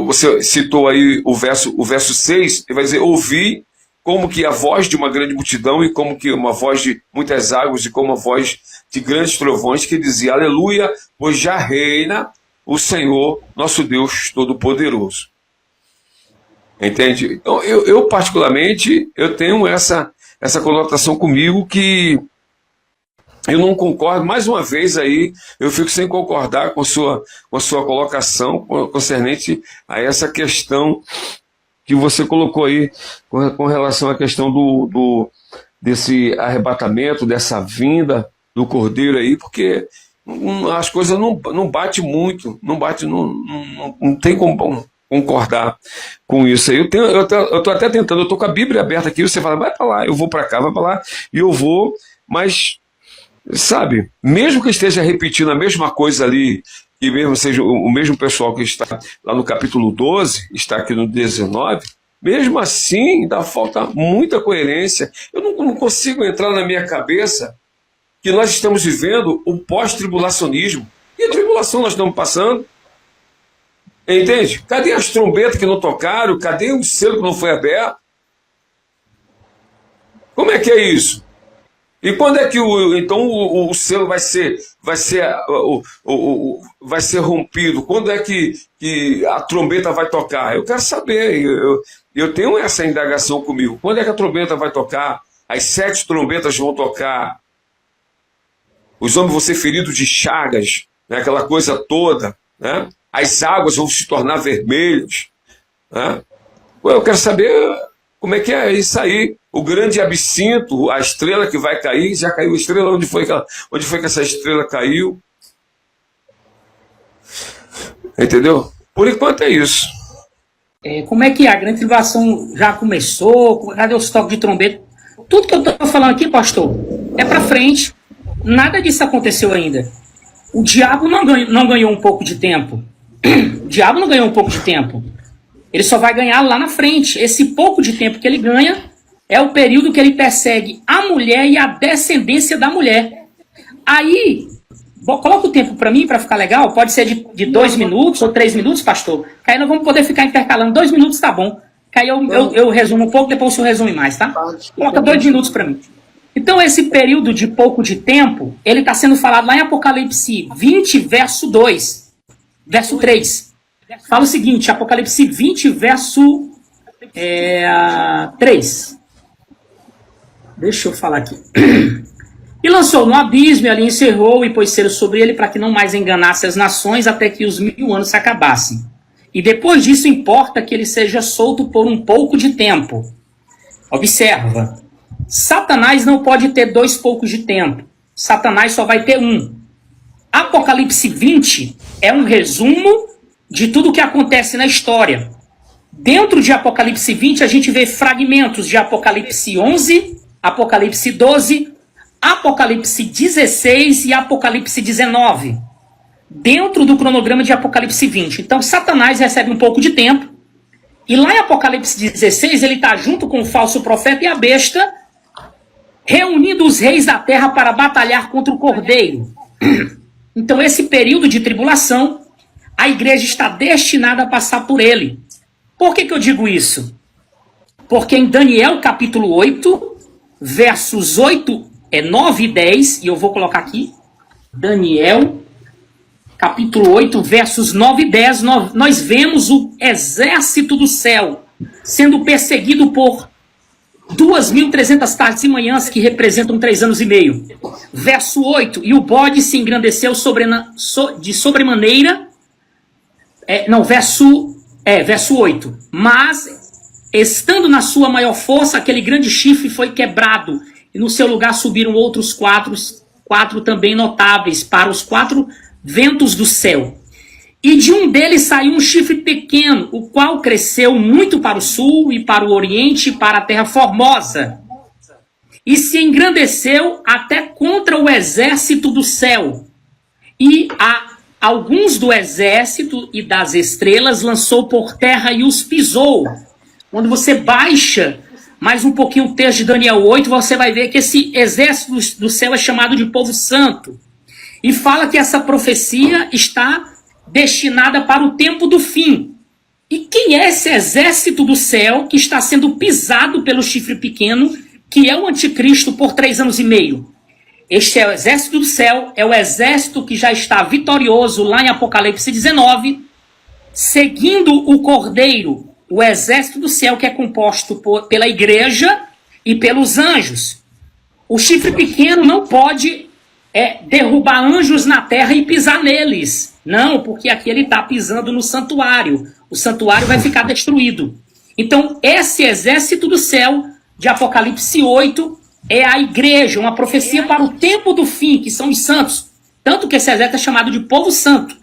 Você citou aí o verso 6, ele vai dizer, ouvi como que a voz de uma grande multidão e como que uma voz de muitas águas e como a voz de grandes trovões que dizia, aleluia, pois já reina o Senhor, nosso Deus Todo-Poderoso. Entende? Então, eu particularmente, eu tenho essa conotação comigo que eu não concordo, mais uma vez aí, eu fico sem concordar com a sua colocação concernente a essa questão que você colocou aí com relação à questão desse arrebatamento, dessa vinda do Cordeiro aí, porque as coisas não batem muito, não tem como concordar com isso aí. Eu estou até tentando, eu estou com a Bíblia aberta aqui, você fala, vai para lá, eu vou para cá, vai para lá, e eu vou, mas, sabe, mesmo que esteja repetindo a mesma coisa ali, e mesmo seja o mesmo pessoal que está lá no capítulo 12, está aqui no 19, mesmo assim, ainda falta muita coerência. Eu não consigo entrar na minha cabeça que nós estamos vivendo o pós-tribulacionismo. E a tribulação nós estamos passando. Entende? Cadê as trombetas que não tocaram? Cadê o selo que não foi aberto? Como é que é isso? E quando é que o selo vai ser rompido? Quando é que a trombeta vai tocar? Eu quero saber, eu tenho essa indagação comigo. Quando é que a trombeta vai tocar? As 7 trombetas vão tocar. Os homens vão ser feridos de chagas, né? Aquela coisa toda. Né? as águas vão se tornar vermelhas. Né? Eu quero saber como é que é isso aí. O grande absinto, a estrela que vai cair, já caiu a estrela, onde foi que essa estrela caiu? Entendeu? Por enquanto é isso. Como é que a grande tribulação já começou? Cadê os toques de trombeta? Tudo que eu estou falando aqui, pastor, é para frente. Nada disso aconteceu ainda. O diabo não ganhou um pouco de tempo. O diabo não ganhou um pouco de tempo. Ele só vai ganhar lá na frente. Esse pouco de tempo que ele ganha é o período que ele persegue a mulher e a descendência da mulher. Aí, coloca o tempo para mim, para ficar legal. Pode ser de 2 minutos ou 3 minutos, pastor. Que aí nós vamos poder ficar intercalando. 2 minutos tá bom. Que aí eu resumo um pouco, depois o senhor resume mais, tá? Coloca 2 minutos para mim. Então, esse período de pouco de tempo, ele está sendo falado lá em Apocalipse 20, verso 2. Verso 3. Fala o seguinte, Apocalipse 20, verso 3. Deixa eu falar aqui. E lançou no abismo, e ali encerrou, e pôs selo sobre ele, para que não mais enganasse as nações, até que os 1000 anos se acabassem. E depois disso, importa que ele seja solto por um pouco de tempo. Observa. Satanás não pode ter 2 poucos de tempo. Satanás só vai ter um. Apocalipse 20 é um resumo de tudo o que acontece na história. Dentro de Apocalipse 20, a gente vê fragmentos de Apocalipse 11, Apocalipse 12, Apocalipse 16 e Apocalipse 19. Dentro do cronograma de Apocalipse 20. Então, Satanás recebe um pouco de tempo. E lá em Apocalipse 16, ele está junto com o falso profeta e a besta, reunindo os reis da terra para batalhar contra o cordeiro. Então, esse período de tribulação, a igreja está destinada a passar por ele. Por que eu digo isso? Porque em Daniel capítulo 8, versos 9 e 10, e eu vou colocar aqui, Daniel capítulo 8, versos 9 e 10, nós vemos o exército do céu sendo perseguido por 2.300 tardes e manhãs, que representam 3 anos e meio. Verso 8, e o bode se engrandeceu de sobremaneira. Verso 8. Mas, estando na sua maior força, aquele grande chifre foi quebrado, e no seu lugar subiram outros quatro também notáveis, para os 4 ventos do céu. E de um deles saiu um chifre pequeno, o qual cresceu muito para o sul e para o oriente e para a terra formosa. E se engrandeceu até contra o exército do céu. E a alguns do exército e das estrelas lançou por terra e os pisou. Quando você baixa mais um pouquinho o texto de Daniel 8, você vai ver que esse exército do céu é chamado de povo santo. E fala que essa profecia está destinada para o tempo do fim. E quem é esse exército do céu que está sendo pisado pelo chifre pequeno, que é o anticristo por 3 anos e meio? Este é o exército do céu, é o exército que já está vitorioso lá em Apocalipse 19, seguindo o cordeiro, o exército do céu que é composto pela igreja e pelos anjos. O chifre pequeno não pode derrubar anjos na terra e pisar neles. Não, porque aqui ele está pisando no santuário. O santuário vai ficar destruído. Então, esse exército do céu, de Apocalipse 8, é a igreja, uma profecia para o tempo do fim, que são os santos. Tanto que esse exército é chamado de povo santo.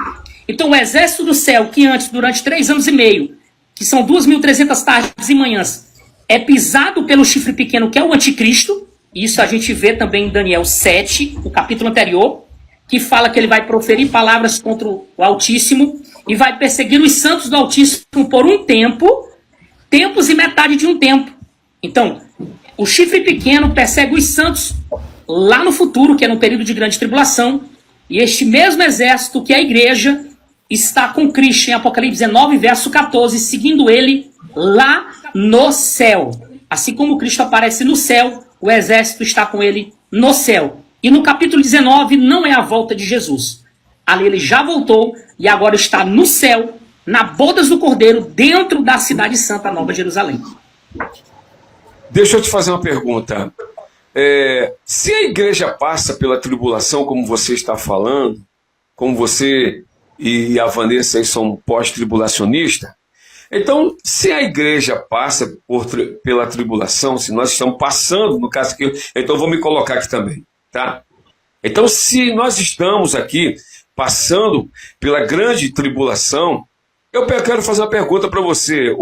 Então, o exército do céu, que antes, durante 3 anos e meio, que são 2.300 tardes e manhãs, é pisado pelo chifre pequeno, que é o anticristo. Isso a gente vê também em Daniel 7, o capítulo anterior, que fala que ele vai proferir palavras contra o Altíssimo e vai perseguir os santos do Altíssimo por um tempo, tempos e metade de um tempo. Então, o chifre pequeno persegue os santos lá no futuro, que é no período de grande tribulação, e este mesmo exército, que é a igreja, está com Cristo em Apocalipse 19, verso 14, seguindo ele lá no céu. Assim como Cristo aparece no céu, o exército está com ele no céu. E no capítulo 19 não é a volta de Jesus. Ali ele já voltou e agora está no céu, na bodas do Cordeiro, dentro da cidade santa, Nova Jerusalém. Deixa eu te fazer uma pergunta. Se a igreja passa pela tribulação, como você está falando, como você e a Vanessa aí são pós-tribulacionistas. Então, se a igreja passa pela tribulação, se nós estamos passando, no caso aqui, então eu vou me colocar aqui também, tá? Então, se nós estamos aqui passando pela grande tribulação, eu quero fazer uma pergunta para você,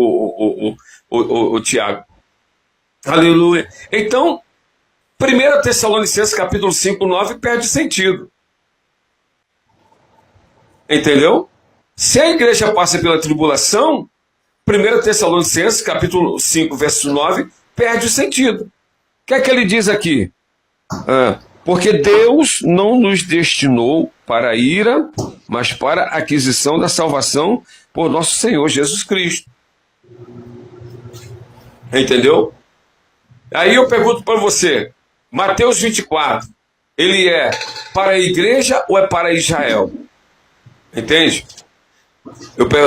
o Tiago. Aleluia. Então, 1 Tessalonicenses capítulo 5, 9 perde sentido. Entendeu? Se a igreja passa pela tribulação, 1 Tessalonicenses capítulo 5, verso 9, perde o sentido. O que é que ele diz aqui? Porque Deus não nos destinou para a ira, mas para a aquisição da salvação por nosso Senhor Jesus Cristo. Entendeu? Aí eu pergunto para você, Mateus 24, ele é para a igreja ou é para Israel? Entende?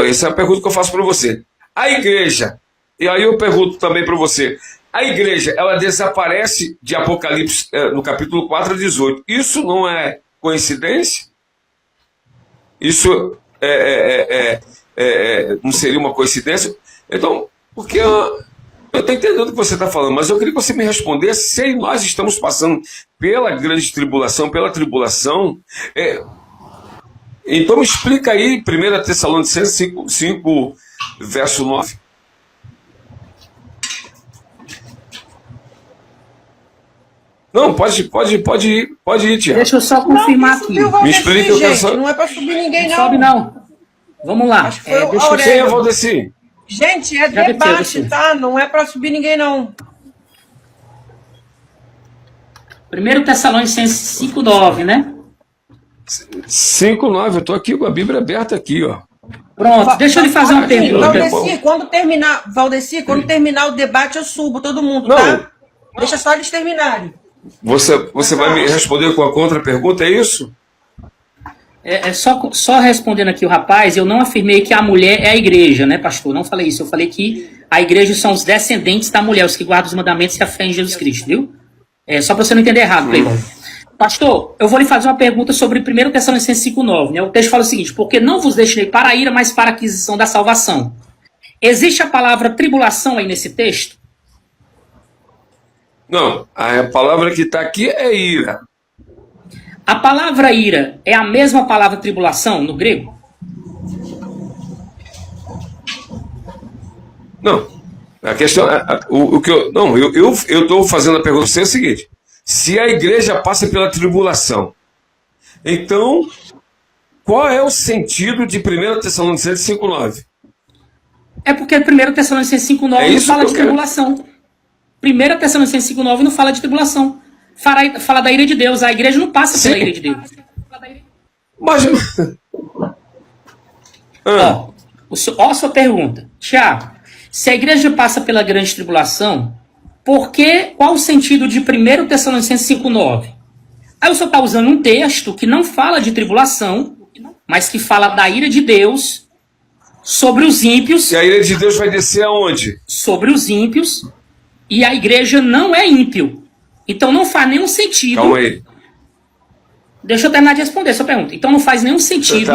Essa é a pergunta que eu faço para você. A igreja, e aí eu pergunto também para você, a igreja, ela desaparece de Apocalipse no capítulo 4 a 18. Isso não é coincidência? Isso não seria uma coincidência? Então, porque eu estou entendendo o que você está falando, mas eu queria que você me respondesse se nós estamos passando pela grande tribulação, então me explica aí, 1 Tessalonicenses 5, verso 9. Não, pode ir, Tiago. Deixa eu só confirmar aqui. Me explica, eu quero gente, não é para subir ninguém, não. Sobe não. Vamos lá. Quem é Valdeci? Gente, é debate, tá? Não é para subir ninguém, não. 1 Tessalonicenses 5,9, né? 5,9, eu estou aqui com a Bíblia aberta aqui, ó. Pronto, deixa eu lhe fazer uma pergunta. Valdeci, quando terminar o debate, eu subo todo mundo, não, tá? Deixa só eles terminarem. Você vai me responder com a contra-pergunta, é isso? Só respondendo aqui o rapaz, eu não afirmei que a mulher é a igreja, né, pastor? Não falei isso. Eu falei que a igreja são os descendentes da mulher, os que guardam os mandamentos e a fé em Jesus Cristo, viu? Só para você não entender errado, Playboy. Pastor, eu vou lhe fazer uma pergunta sobre 1 Tessalonicenses 5,9. Né? O texto fala o seguinte: porque não vos destinei para a ira, mas para a aquisição da salvação. Existe a palavra tribulação aí nesse texto? Não, a palavra que está aqui é ira. A palavra ira é a mesma palavra tribulação no grego? Não. A questão, eu estou fazendo a pergunta para você é o seguinte: se a igreja passa pela tribulação, então qual é o sentido de 1 Tessalonicenses 5,9? É porque 1 Tessalonicenses 5,9 não fala de tribulação. 1 Tessalonicenses 5,9 não fala de tribulação. Fala da ira de Deus. A igreja não passa pela ira de Deus. Mas... Ó a sua pergunta. Tiago, se a igreja passa pela grande tribulação, qual o sentido de 1 Tessalonicenses 5,9? Aí o senhor está usando um texto que não fala de tribulação, mas que fala da ira de Deus sobre os ímpios. E a ira de Deus vai descer aonde? Sobre os ímpios. E a igreja não é ímpio. Então não faz nenhum sentido. Calma aí. Deixa eu terminar de responder a sua pergunta. Então não faz nenhum sentido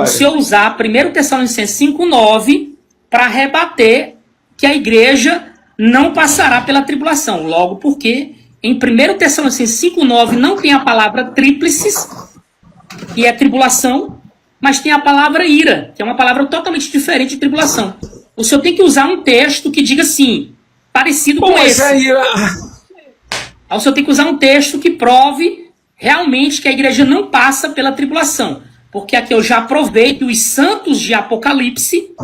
o senhor usar 1 Tessalonicenses 5,9 para rebater que a igreja não passará pela tribulação. Logo porque em 1 Tessalonicenses 5,9 não tem a palavra tríplices, que é tribulação, mas tem a palavra ira, que é uma palavra totalmente diferente de tribulação. O senhor tem que usar um texto que diga assim, parecido com esse. Aí o senhor tem que usar um texto que prove realmente que a igreja não passa pela tribulação. Porque aqui eu já provei que os santos de Apocalipse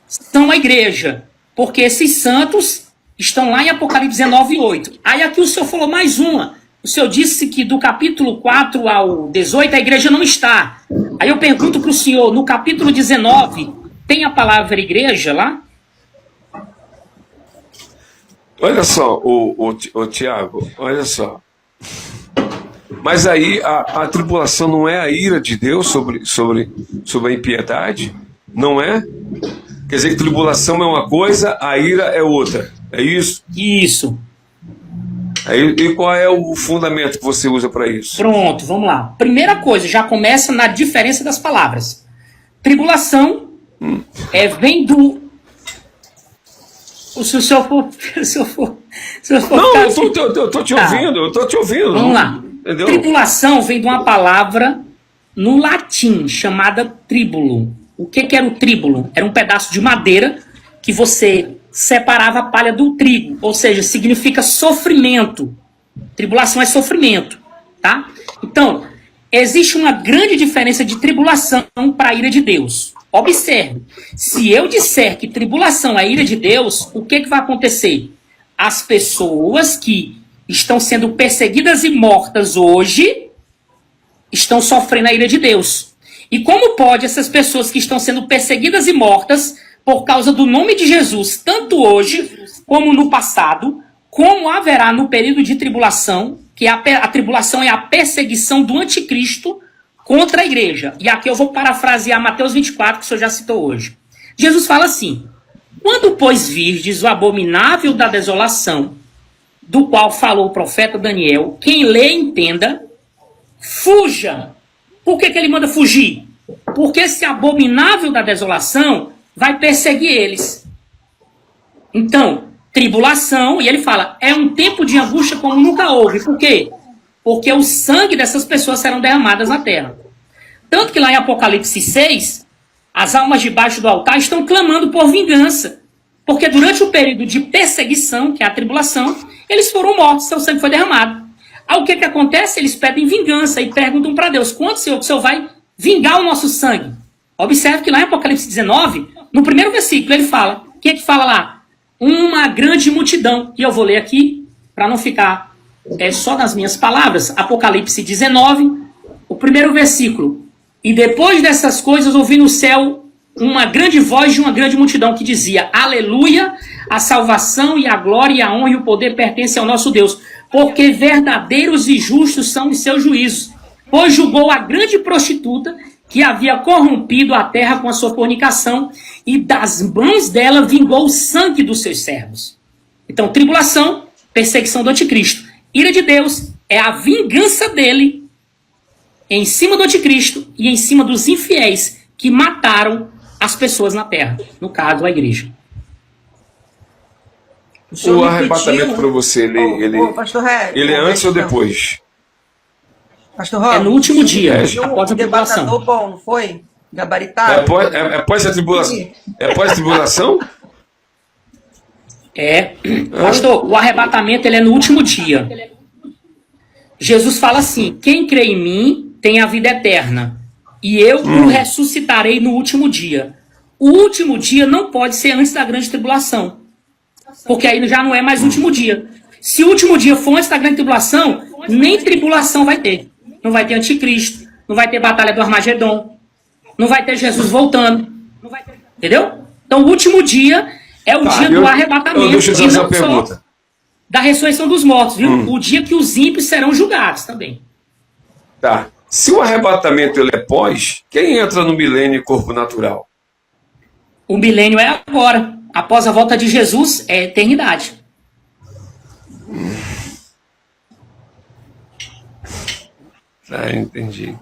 são a igreja. Porque esses santos estão lá em Apocalipse 19:8. Aí aqui o senhor falou mais uma. O senhor disse que do capítulo 4 ao 18 a igreja não está. Aí eu pergunto para o senhor, no capítulo 19, tem a palavra igreja lá? Olha só, o Tiago, olha só. Mas aí a tribulação não é a ira de Deus sobre a impiedade? Não é? Quer dizer que tribulação é uma coisa, a ira é outra. É isso? Isso. E qual é o fundamento que você usa para isso? Pronto, vamos lá. Primeira coisa, já começa na diferença das palavras. Tribulação vem do... Se o senhor for Não, eu tô te ouvindo, eu tô te ouvindo. Vamos lá. Entendeu? Tribulação vem de uma palavra no latim chamada tríbulo. O que era o tríbulo? Era um pedaço de madeira que você separava a palha do trigo, ou seja, significa sofrimento. Tribulação é sofrimento, tá? Então, existe uma grande diferença de tribulação para a ira de Deus. Observe, se eu disser que tribulação é a ira de Deus, o que vai acontecer? As pessoas que estão sendo perseguidas e mortas hoje estão sofrendo a ira de Deus. E como pode essas pessoas que estão sendo perseguidas e mortas por causa do nome de Jesus, tanto hoje como no passado, como haverá no período de tribulação, que a tribulação é a perseguição do anticristo contra a igreja. E aqui eu vou parafrasear Mateus 24, que o senhor já citou hoje. Jesus fala assim: quando, pois, virdes o abominável da desolação, do qual falou o profeta Daniel, quem lê entenda, fuja. Por que ele manda fugir? Porque esse abominável da desolação vai perseguir eles. Então, tribulação, e ele fala, é um tempo de angústia como nunca houve. Por quê? Porque o sangue dessas pessoas serão derramadas na terra. Tanto que lá em Apocalipse 6, as almas debaixo do altar estão clamando por vingança. Porque durante o período de perseguição, que é a tribulação, eles foram mortos, seu sangue foi derramado. Aí o que acontece? Eles pedem vingança e perguntam para Deus, quando o senhor vai vingar o nosso sangue? Observe que lá em Apocalipse 19, no primeiro versículo, ele fala, o que fala lá? Uma grande multidão. E eu vou ler aqui, para não ficar só nas minhas palavras, Apocalipse 19, o primeiro versículo. E depois dessas coisas, ouvi no céu uma grande voz de uma grande multidão que dizia, aleluia, a salvação e a glória e a honra e o poder pertencem ao nosso Deus, porque verdadeiros e justos são os seus juízos, pois julgou a grande prostituta que havia corrompido a terra com a sua fornicação, e das mãos dela vingou o sangue dos seus servos. Então, tribulação, perseguição do anticristo. Ira de Deus é a vingança dele em cima do anticristo e em cima dos infiéis que mataram as pessoas na terra, no caso, a igreja. O arrebatamento para você, ele é antes ou depois? Pastor Rob, é no último dia, após a tribulação. Bom, não foi? Gabaritado? É após a tribulação? É após a tribulação? Pastor, o arrebatamento ele é no último dia. Jesus fala assim, quem crê em mim tem a vida eterna, e eu o ressuscitarei no último dia. O último dia não pode ser antes da grande tribulação, porque aí já não é mais o último dia. Se o último dia for antes da grande tribulação, nem tribulação vai ter. Não vai ter anticristo, não vai ter batalha do Armagedon, não vai ter Jesus voltando. Entendeu? Então o último dia é o dia do arrebatamento. Deixa eu fazer essa pergunta. Da ressurreição dos mortos, viu? O dia que os ímpios serão julgados também. Tá. Se o arrebatamento ele é pós, quem entra no milênio e corpo natural? O milênio é agora. Após a volta de Jesus, é eternidade. Entendi.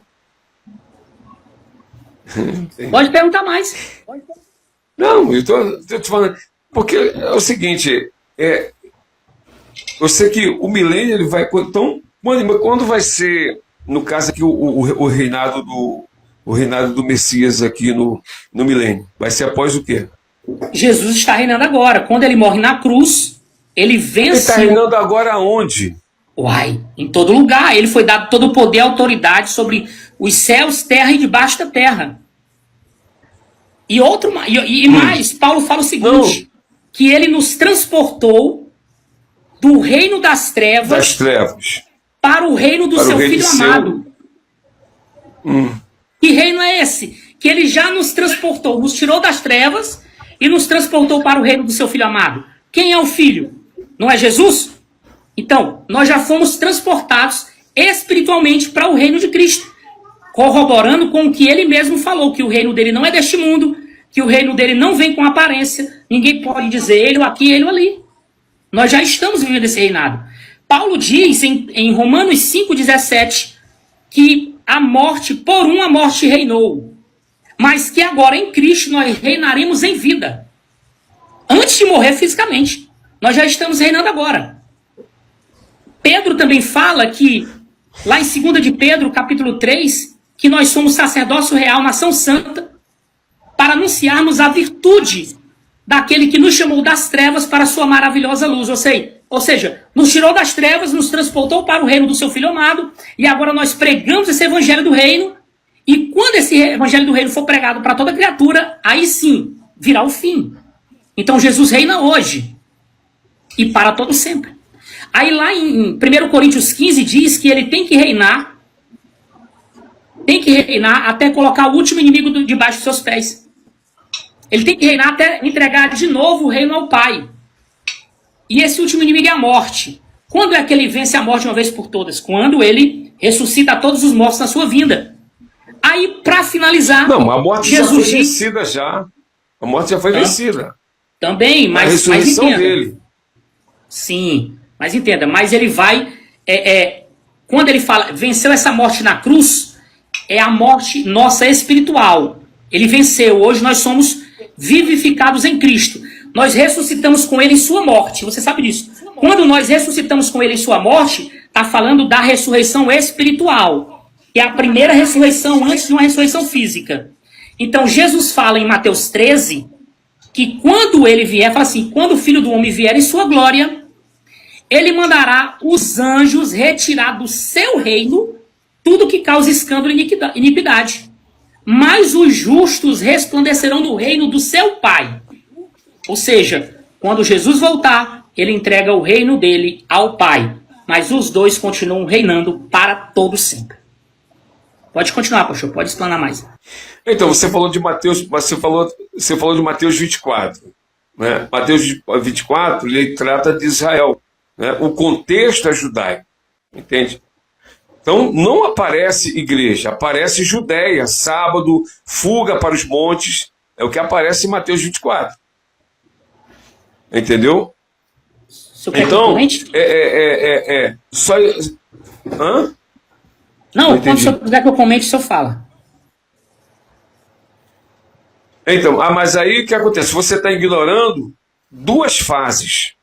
Pode perguntar mais. Não, eu tô te falando. Porque é o seguinte, eu sei que o milênio ele vai. Então, quando vai ser, no caso aqui, o reinado do Messias aqui no milênio? Vai ser após o quê? Jesus está reinando agora. Quando ele morre na cruz, ele vence. Ele está reinando agora aonde? Em todo lugar. Ele foi dado todo o poder e autoridade sobre os céus, terra e debaixo da terra. E mais, Paulo fala o seguinte, que ele nos transportou do reino das trevas para o reino do seu Filho amado. Que reino é esse? Que ele já nos transportou, nos tirou das trevas e nos transportou para o reino do seu Filho amado. Quem é o Filho? Não é Jesus? Então, nós já fomos transportados espiritualmente para o reino de Cristo, corroborando com o que ele mesmo falou, que o reino dele não é deste mundo, que o reino dele não vem com aparência, ninguém pode dizer ele aqui, ele ali. Nós já estamos vivendo esse reinado. Paulo diz em Romanos 5,17 que a morte, por uma morte reinou, mas que agora em Cristo nós reinaremos em vida. Antes de morrer fisicamente. Nós já estamos reinando agora. Pedro também fala que, lá em 2 de Pedro, capítulo 3, que nós somos sacerdócio real, nação santa, para anunciarmos a virtude daquele que nos chamou das trevas para a sua maravilhosa luz. Ou seja, nos tirou das trevas, nos transportou para o reino do seu Filho amado, e agora nós pregamos esse evangelho do reino, e quando esse evangelho do reino for pregado para toda criatura, aí sim, virá o fim. Então Jesus reina hoje, e para todo sempre. Aí lá em 1 Coríntios 15 diz que ele tem que reinar até colocar o último inimigo debaixo dos seus pés. Ele tem que reinar até entregar de novo o reino ao Pai. E esse último inimigo é a morte. Quando é que ele vence a morte uma vez por todas? Quando ele ressuscita todos os mortos na sua vinda. Aí, para finalizar... Não, a morte Jesus já foi vencida já. A morte já foi vencida. Também, mas... A ressurreição dele. Sim, mas entenda, mas ele vai... quando ele fala, venceu essa morte na cruz, é a morte nossa espiritual. Ele venceu. Hoje nós somos vivificados em Cristo. Nós ressuscitamos com ele em sua morte. Você sabe disso. Quando nós ressuscitamos com ele em sua morte, está falando da ressurreição espiritual. Que é a primeira ressurreição antes de uma ressurreição física. Então Jesus fala em Mateus 13, que quando ele vier, fala assim, quando o Filho do Homem vier em sua glória, ele mandará os anjos retirar do seu reino tudo que causa escândalo e iniquidade. Mas os justos resplandecerão no reino do seu Pai. Ou seja, quando Jesus voltar, ele entrega o reino dele ao Pai. Mas os dois continuam reinando para todo sempre. Pode continuar, pastor, pode explanar mais. Então, você falou de Mateus, você falou de Mateus 24. Né? Mateus 24, ele trata de Israel. Né? O contexto é judaico. Entende? Então, não aparece igreja, aparece Judéia, sábado, fuga para os montes. É o que aparece em Mateus 24. Entendeu? Então, só... Hã? Não, quando o senhor quiser que eu comente, o senhor fala. Então, mas aí o que acontece? Você está ignorando duas fases.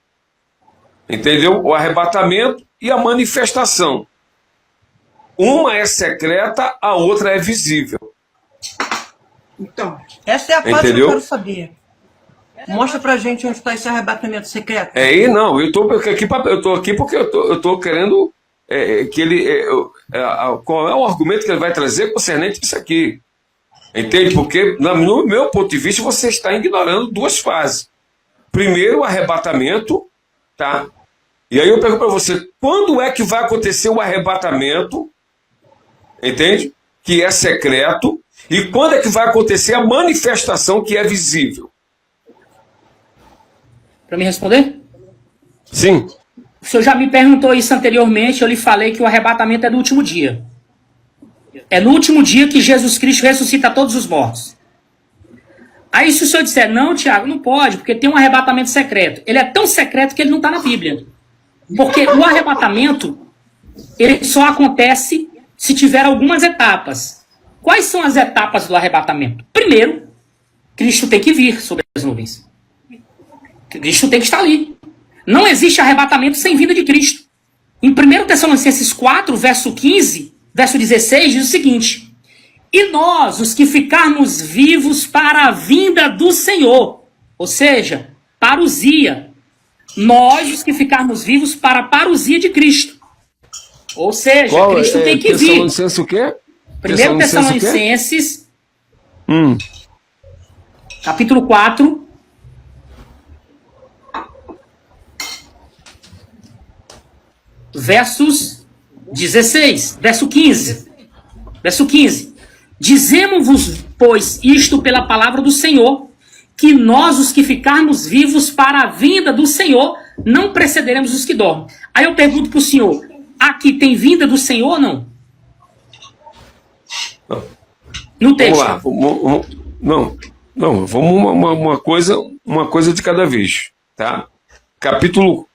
Entendeu? O arrebatamento e a manifestação. Uma é secreta, a outra é visível. Então, essa é a parte que eu quero saber. Mostra pra gente onde está esse arrebatamento secreto. Não, eu tô aqui porque eu tô querendo que ele... qual é o argumento que ele vai trazer concernente isso aqui? Entende? Porque, no meu ponto de vista, você está ignorando duas fases. Primeiro, o arrebatamento, tá? E aí eu pergunto para você, quando é que vai acontecer o arrebatamento, entende? Que é secreto, e quando é que vai acontecer a manifestação que é visível? Para me responder? Sim. O senhor já me perguntou isso anteriormente, eu lhe falei que o arrebatamento é no último dia. É no último dia que Jesus Cristo ressuscita todos os mortos. Aí se o senhor disser, não, Tiago, não pode, porque tem um arrebatamento secreto. Ele é tão secreto que ele não está na Bíblia. Porque o arrebatamento, ele só acontece se tiver algumas etapas. Quais são as etapas do arrebatamento? Primeiro, Cristo tem que vir sobre as nuvens. Cristo tem que estar ali. Não existe arrebatamento sem vinda de Cristo. Em 1 Tessalonicenses 4, verso 15, verso 16, diz o seguinte: e nós, os que ficarmos vivos para a vinda do Senhor, ou seja, parousia, nós, os que ficarmos vivos para a parousia de Cristo. Ou seja, Cristo tem que vir. Tessalonicenses o quê? 1 Tessalonicenses, capítulo 4, versos 16, verso 15. Verso 15. Dizemos-vos, pois, isto pela palavra do Senhor, que nós, os que ficarmos vivos para a vinda do Senhor, não precederemos os que dormem. Aí eu pergunto para o senhor, aqui tem vinda do Senhor ou não? Não. No texto. Vamos lá. Não, vamos uma coisa de cada vez. Tá? Capítulo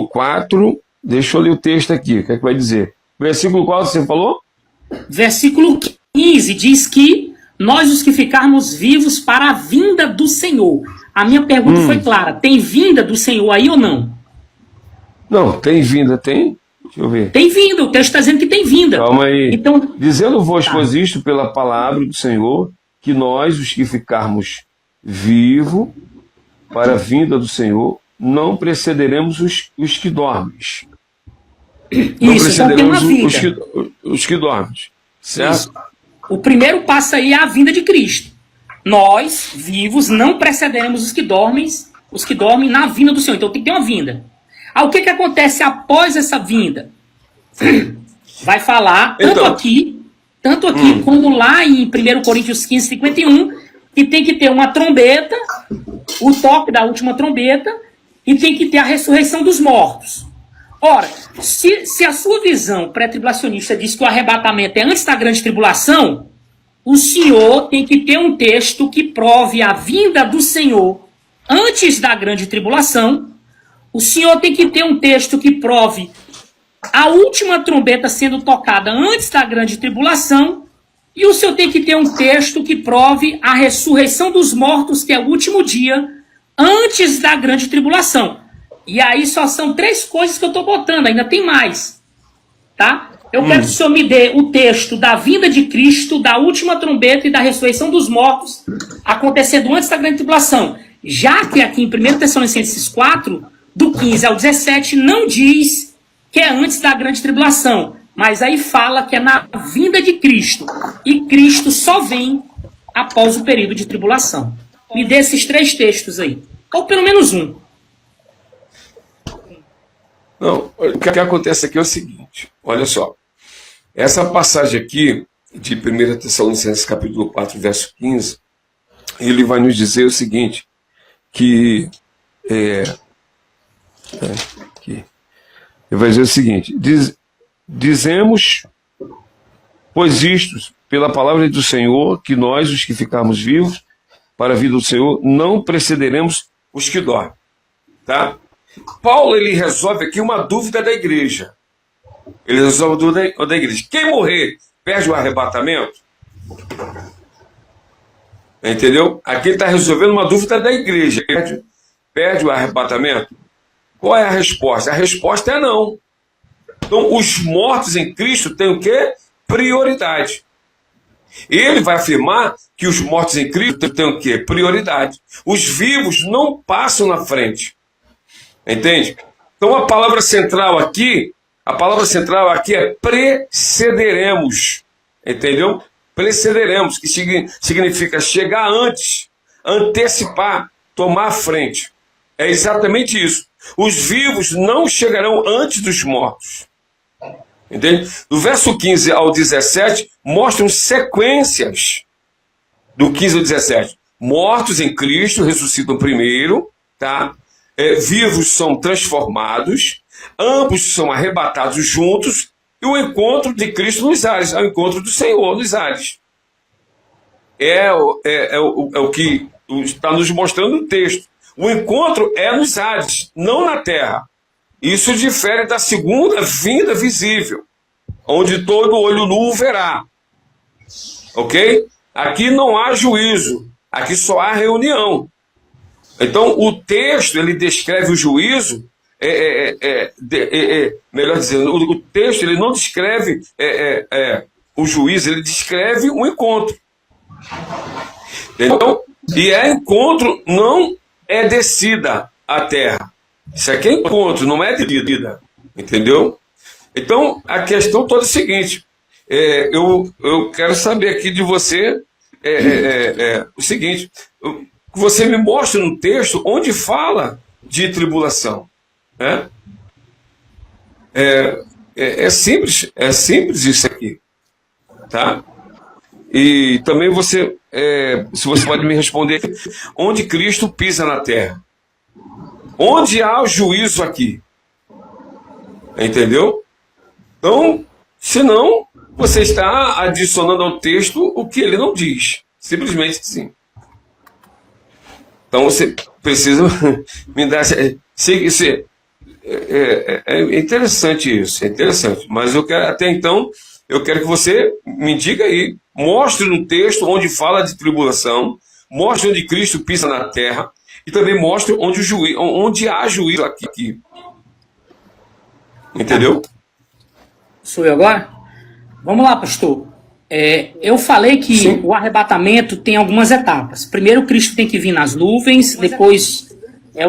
4, deixa eu ler o texto aqui, o que é que vai dizer? Versículo qual você falou? Versículo 15 diz que nós os que ficarmos vivos para a vinda do Senhor. A minha pergunta foi clara. Tem vinda do Senhor aí ou não? Não, tem vinda, tem. Deixa eu ver. Tem vinda, o texto está dizendo que tem vinda. Calma aí. Então, Dizendo-vos, pois isto, pela palavra do Senhor, que nós, os que ficarmos vivos para a vinda do Senhor, não precederemos os que dormem. Não isso, então tem uma precederemos vinda. os que dormem. Certo? Isso. O primeiro passo aí é a vinda de Cristo. Nós, vivos, não precederemos os que dormem na vinda do Senhor. Então tem que ter uma vinda. O que acontece após essa vinda? Vai falar, tanto aqui como lá em 1 Coríntios 15, 51, que tem que ter uma trombeta, o toque da última trombeta, e tem que ter a ressurreição dos mortos. Ora, se a sua visão pré-tribulacionista diz que o arrebatamento é antes da grande tribulação, o senhor tem que ter um texto que prove a vinda do Senhor antes da grande tribulação. O senhor tem que ter um texto que prove a última trombeta sendo tocada antes da grande tribulação. E o senhor tem que ter um texto que prove a ressurreição dos mortos, que é o último dia, antes da grande tribulação. E aí só são 3 coisas que eu estou botando, ainda tem mais. Tá? Eu quero que o senhor me dê o texto da vinda de Cristo, da última trombeta e da ressurreição dos mortos acontecendo antes da grande tribulação. Já que aqui em 1 Tessalonicenses 4, do 15 ao 17, não diz que é antes da grande tribulação, mas aí fala que é na vinda de Cristo. E Cristo só vem após o período de tribulação. Me dê esses 3 textos aí. Ou pelo menos um. Não, o que acontece aqui é o seguinte, olha só. Essa passagem aqui, de 1 Tessalonicenses capítulo 4, verso 15, ele vai nos dizer o seguinte, que ele vai dizer o seguinte, dizemos, pois isto, pela palavra do Senhor, que nós, os que ficarmos vivos, para a vida do Senhor, não precederemos os que dormem. Tá? Paulo, ele resolve aqui uma dúvida da igreja. Ele resolve a dúvida da igreja. Quem morrer perde o arrebatamento? Entendeu? Aqui ele está resolvendo uma dúvida da igreja. Perde o arrebatamento? Qual é a resposta? A resposta é não. Então, os mortos em Cristo têm o quê? Prioridade. Ele vai afirmar que os mortos em Cristo têm o quê? Prioridade. Os vivos não passam na frente. Entende? Então, a palavra central aqui é precederemos. Entendeu? Precederemos, que significa chegar antes, antecipar, tomar a frente. É exatamente isso. Os vivos não chegarão antes dos mortos. Entende? Do verso 15 ao 17, mostram sequências do 15 ao 17. Mortos em Cristo ressuscitam primeiro, tá? Vivos são transformados, ambos são arrebatados juntos, e o encontro de Cristo nos ares, é o encontro do Senhor nos ares. É o que está nos mostrando o texto. O encontro é nos ares, não na terra. Isso difere da segunda vinda visível, onde todo olho nu o verá. Ok? Aqui não há juízo, aqui só há reunião. Então, o texto, ele descreve o juízo, melhor dizendo, o texto, ele não descreve o juízo, ele descreve o encontro. Então, e encontro não é descida à terra. Isso aqui é encontro, não é descida. Entendeu? Então, a questão toda é a seguinte, eu quero saber aqui de você o seguinte, você me mostra no texto onde fala de tribulação. Né? É simples isso aqui. Tá? E também você, se você pode me responder, onde Cristo pisa na terra? Onde há o juízo aqui? Entendeu? Então, senão, você está adicionando ao texto o que ele não diz. Simplesmente assim. Então, você precisa me dar... É interessante isso, é interessante. Mas eu quero, até então, eu quero que você me diga aí, mostre no texto onde fala de tribulação, mostre onde Cristo pisa na terra, e também mostre onde há juízo aqui. Entendeu? Sou eu agora? Vamos lá, pastor. Eu falei que Sim. o arrebatamento tem algumas etapas. Primeiro, Cristo tem que vir nas nuvens, depois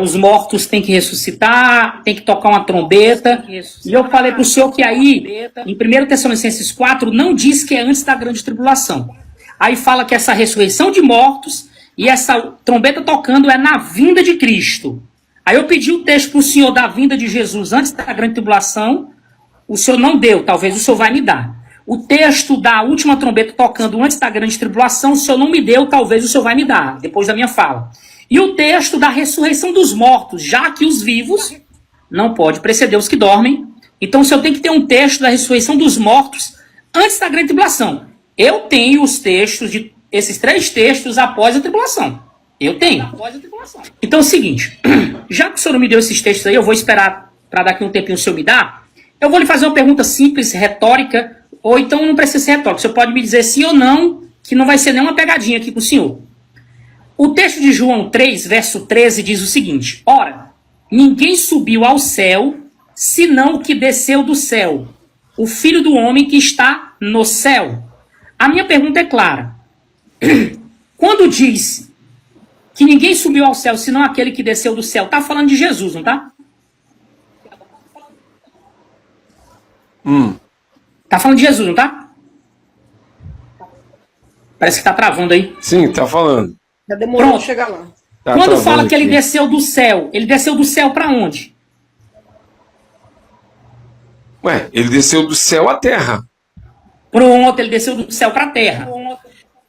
os mortos têm que ressuscitar, tem que tocar uma trombeta. E eu falei para o senhor que aí, em 1 Tessalonicenses 4, não diz que é antes da grande tribulação. Aí fala que essa ressurreição de mortos e essa trombeta tocando é na vinda de Cristo. Aí eu pedi o texto para o senhor da vinda de Jesus antes da grande tribulação, o senhor não deu, talvez o senhor vai me dar. O texto da última trombeta tocando antes da grande tribulação, o senhor não me deu, talvez o senhor vai me dar, depois da minha fala. E o texto da ressurreição dos mortos, já que os vivos não pode preceder os que dormem. Então o senhor tem que ter um texto da ressurreição dos mortos antes da grande tribulação. Eu tenho os textos, esses 3 textos após a tribulação. Eu tenho. Então é o seguinte, já que o senhor não me deu esses textos aí, eu vou esperar para daqui um tempinho o senhor me dar. Eu vou lhe fazer uma pergunta simples, retórica, ou então não precisa ser retórica. O senhor pode me dizer sim ou não, que não vai ser nenhuma pegadinha aqui com o senhor. O texto de João 3, verso 13, diz o seguinte: ora, ninguém subiu ao céu, senão o que desceu do céu, o Filho do Homem que está no céu. A minha pergunta é clara. Quando diz que ninguém subiu ao céu, senão aquele que desceu do céu, está falando de Jesus, não está? Está falando de Jesus, não está? Parece que está travando aí. Sim, está falando. Já demorou para chegar lá. Tá Quando fala aqui. que ele desceu do céu para onde? Ué, ele desceu do céu à terra. Pronto, ele desceu do céu para a terra.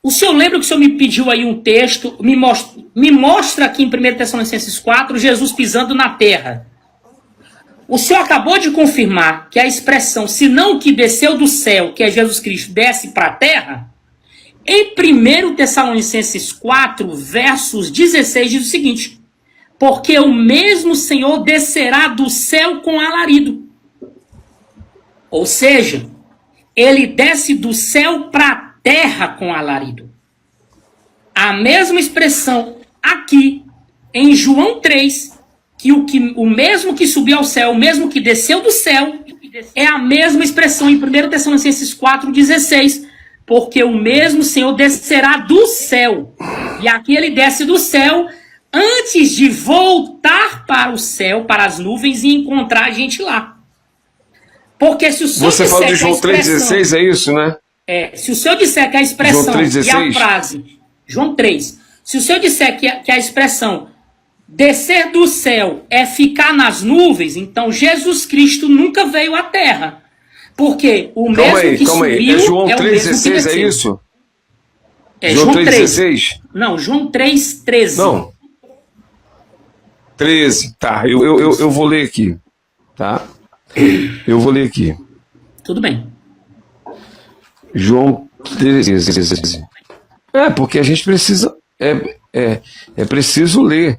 O senhor lembra que o senhor me pediu aí um texto, me mostra aqui em 1 Tessalonicenses 4, Jesus pisando na terra. O senhor acabou de confirmar que a expressão, senão que desceu do céu, que é Jesus Cristo, desce para a terra, em 1 Tessalonicenses 4, versos 16, diz o seguinte: porque o mesmo Senhor descerá do céu com alarido. Ou seja, ele desce do céu para a terra com alarido. A mesma expressão aqui em João 3, que o mesmo que subiu ao céu, o mesmo que desceu do céu, é a mesma expressão em 1 Tessalonicenses 4,16, porque o mesmo Senhor descerá do céu. E aqui ele desce do céu antes de voltar para o céu, para as nuvens, e encontrar a gente lá. Porque se o senhor Você fala de João 3,16, é isso, né? Se o senhor disser que a expressão e a frase, João 3, se o senhor disser que a expressão descer do céu é ficar nas nuvens, então Jesus Cristo nunca veio à terra. Porque o mesmo que subiu é João é o mesmo que 3,16, desceu. é isso? É João João 3,16? Não, João 3,13. Não. 13, tá. Eu vou ler aqui, tá? Eu vou ler aqui. Tudo bem. João 13. Porque a gente precisa... É preciso ler.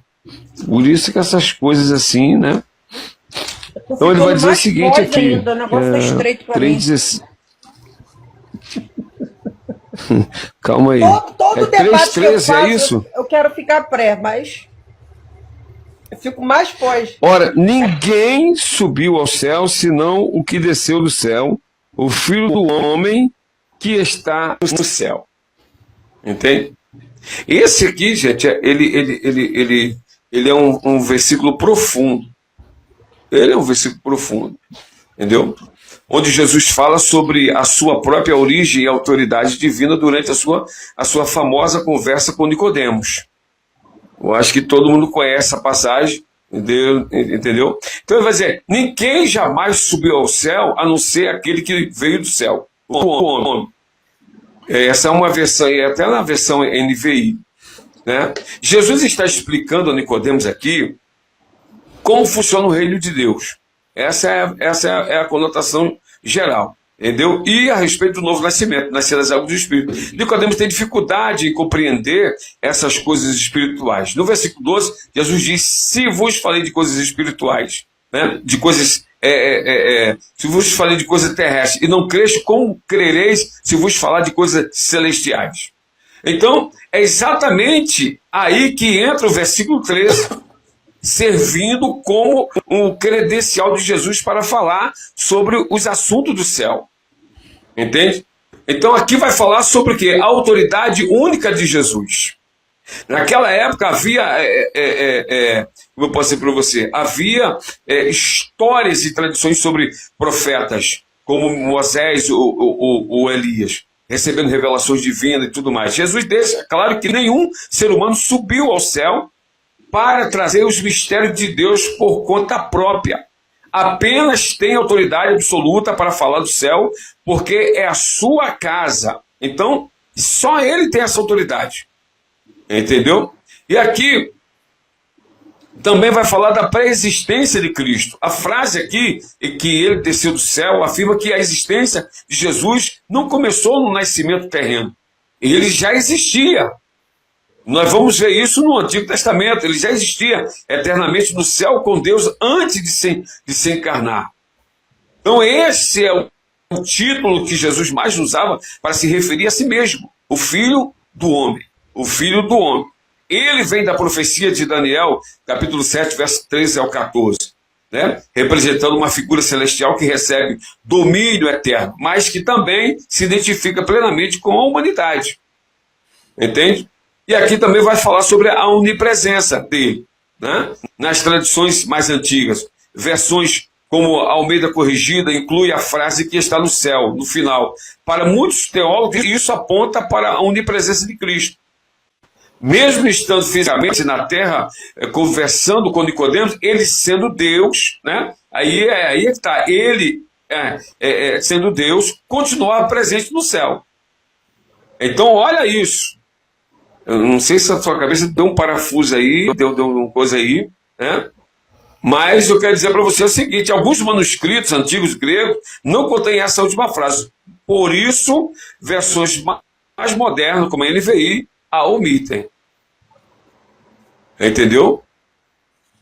Por isso que essas coisas assim, né? Então ele vai dizer o seguinte aqui. Ainda, o negócio tá estreito pra mim. Calma aí. Todo debate que eu 3,13, faço, é isso? eu quero ficar pré, mas eu fico mais pós. Ora, ninguém subiu ao céu, senão o que desceu do céu, o Filho do Homem que está no céu. Entende? Esse aqui, gente, ele é um versículo profundo. Ele é um versículo profundo. Entendeu? Onde Jesus fala sobre a sua própria origem e autoridade divina durante a sua famosa conversa com Nicodemos. Eu acho que todo mundo conhece a passagem, entendeu? Então ele vai dizer, ninguém jamais subiu ao céu, a não ser aquele que veio do céu, o homem. Essa é uma versão, e até na versão NVI. Né? Jesus está explicando a Nicodemos aqui como funciona o reino de Deus. Essa é a conotação geral. Entendeu? E a respeito do novo nascimento, nascer das águas do Espírito. Nicodemos tem dificuldade em compreender essas coisas espirituais. No versículo 12, Jesus diz, se vos falei de coisas espirituais, né? De coisas se vos falei de coisas terrestres e não creste, como crereis se vos falar de coisas celestiais? Então, é exatamente aí que entra o versículo 13, servindo como um credencial de Jesus para falar sobre os assuntos do céu. Entende? Então aqui vai falar sobre o quê? A autoridade única de Jesus. Naquela época havia, como eu posso dizer para você, havia histórias e tradições sobre profetas, como Moisés ou Elias, recebendo revelações divinas e tudo mais. Jesus deixa claro que nenhum ser humano subiu ao céu para trazer os mistérios de Deus por conta própria. Apenas tem autoridade absoluta para falar do céu, porque é a sua casa. Então, só ele tem essa autoridade. Entendeu? E aqui também vai falar da pré-existência de Cristo. A frase aqui, que ele desceu do céu, afirma que a existência de Jesus não começou no nascimento terreno. Ele já existia. Nós vamos ver isso no Antigo Testamento. Ele já existia eternamente no céu com Deus antes de se encarnar. Então esse é o título que Jesus mais usava para se referir a si mesmo. O Filho do Homem. O Filho do Homem. Ele vem da profecia de Daniel, capítulo 7, verso 13 ao 14. Né? Representando uma figura celestial que recebe domínio eterno, mas que também se identifica plenamente com a humanidade. Entende? E aqui também vai falar sobre a onipresença dele, né? Nas tradições mais antigas. Versões como a Almeida Corrigida inclui a frase que está no céu, no final. Para muitos teólogos, isso aponta para a onipresença de Cristo. Mesmo estando fisicamente na terra, conversando com Nicodemos, ele sendo Deus, né? Aí é que está. Ele, sendo Deus, continuava presente no céu. Então, olha isso. Eu não sei se a sua cabeça deu um parafuso aí, deu uma coisa aí, né? Mas eu quero dizer para você o seguinte: alguns manuscritos antigos gregos não contêm essa última frase. Por isso, versões mais modernas, como a NVI, a omitem. Entendeu?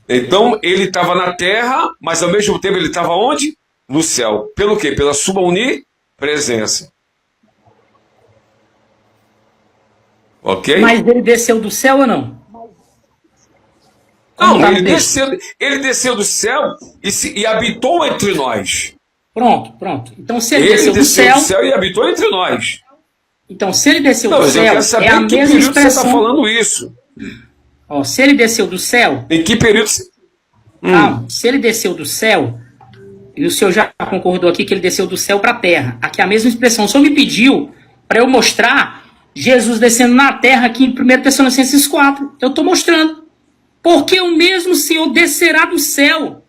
Então, ele estava na terra, mas ao mesmo tempo ele estava onde? No céu. Pelo quê? Pela sua onipresença. Ok? Mas ele desceu do céu ou não? Não, ele desceu do céu e habitou entre nós. Pronto. Então, se ele desceu do céu e habitou entre nós. Então, se ele desceu do céu, eu quero saber é a em que mesma período expressão. você está falando isso. Ó, se ele desceu do céu... Em que período? Se ele desceu do céu, e o senhor já concordou aqui que ele desceu do céu para a terra. Aqui é a mesma expressão. O senhor me pediu para eu mostrar Jesus descendo na terra aqui em 1 Tessalonicenses 4. Eu estou mostrando. Porque o mesmo Senhor descerá do céu.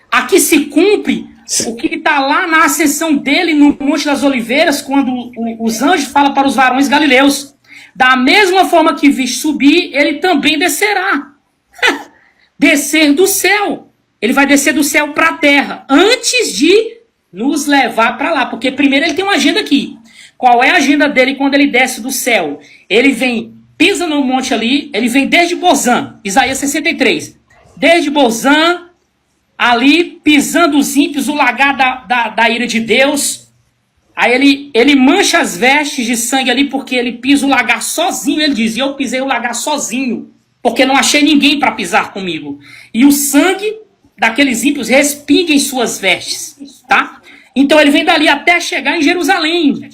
Aqui se cumpre o que está lá na ascensão dele no Monte das Oliveiras, quando os anjos falam para os varões galileus. Da mesma forma que viste subir, ele também descerá. Descer do céu. Ele vai descer do céu para a terra, antes de nos levar para lá. Porque primeiro ele tem uma agenda aqui. Qual é a agenda dele quando ele desce do céu? Ele vem, pisa no monte ali, ele vem desde Bozã, Isaías 63. Desde Bozã, ali pisando os ímpios, o lagar da ira de Deus. Aí ele mancha as vestes de sangue ali porque ele pisa o lagar sozinho. Ele diz: eu pisei o lagar sozinho, porque não achei ninguém para pisar comigo. E o sangue daqueles ímpios respinga em suas vestes, tá? Então ele vem dali até chegar em Jerusalém,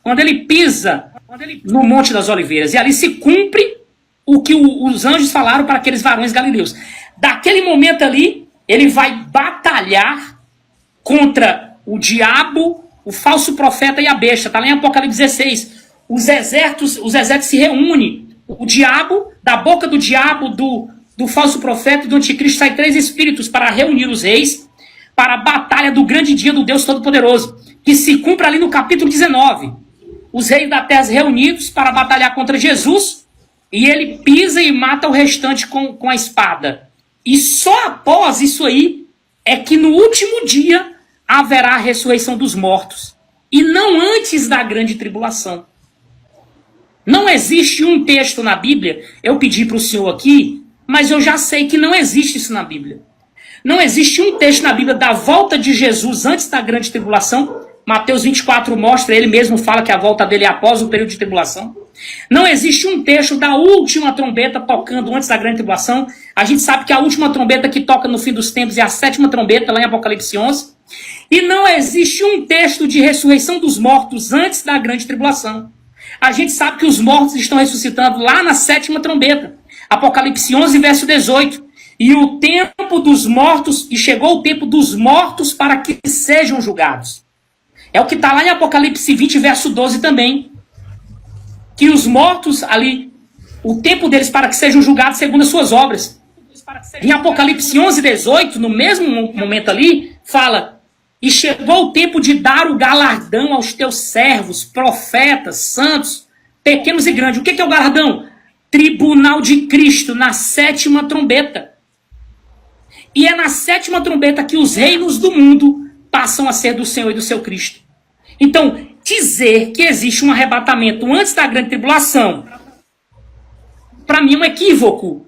quando ele pisa no Monte das Oliveiras. E ali se cumpre o que os anjos falaram para aqueles varões galileus. Daquele momento ali, ele vai batalhar contra o diabo, o falso profeta e a besta. Está lá em Apocalipse 16. Os exércitos se reúnem. O diabo, da boca do diabo, do falso profeta e do anticristo, sai 3 espíritos para reunir os reis para a batalha do grande dia do Deus Todo-Poderoso, que se cumpre ali no capítulo 19. Os reis da terra reunidos para batalhar contra Jesus, e ele pisa e mata o restante com a espada. E só após isso aí é que no último dia haverá a ressurreição dos mortos, e não antes da grande tribulação. Não existe um texto na Bíblia, eu pedi para o senhor aqui, mas eu já sei que não existe isso na Bíblia. Não existe um texto na Bíblia da volta de Jesus antes da grande tribulação. Mateus 24 mostra, ele mesmo fala que a volta dele é após o período de tribulação. Não existe um texto da última trombeta tocando antes da grande tribulação. A gente sabe que a última trombeta que toca no fim dos tempos é a 7ª trombeta, lá em Apocalipse 11. E não existe um texto de ressurreição dos mortos antes da grande tribulação. A gente sabe que os mortos estão ressuscitando lá na 7ª trombeta. Apocalipse 11, verso 18. E o tempo dos mortos, e chegou o tempo dos mortos para que sejam julgados. É o que está lá em Apocalipse 20, verso 12 também. Que os mortos ali, o tempo deles para que sejam julgados segundo as suas obras. Em Apocalipse 11, 18, no mesmo momento ali, fala: e chegou o tempo de dar o galardão aos teus servos, profetas, santos, pequenos e grandes. O que é o galardão? Tribunal de Cristo, na 7ª trombeta. E é na 7ª trombeta que os reinos do mundo passam a ser do Senhor e do seu Cristo. Então, dizer que existe um arrebatamento antes da grande tribulação, para mim é um equívoco.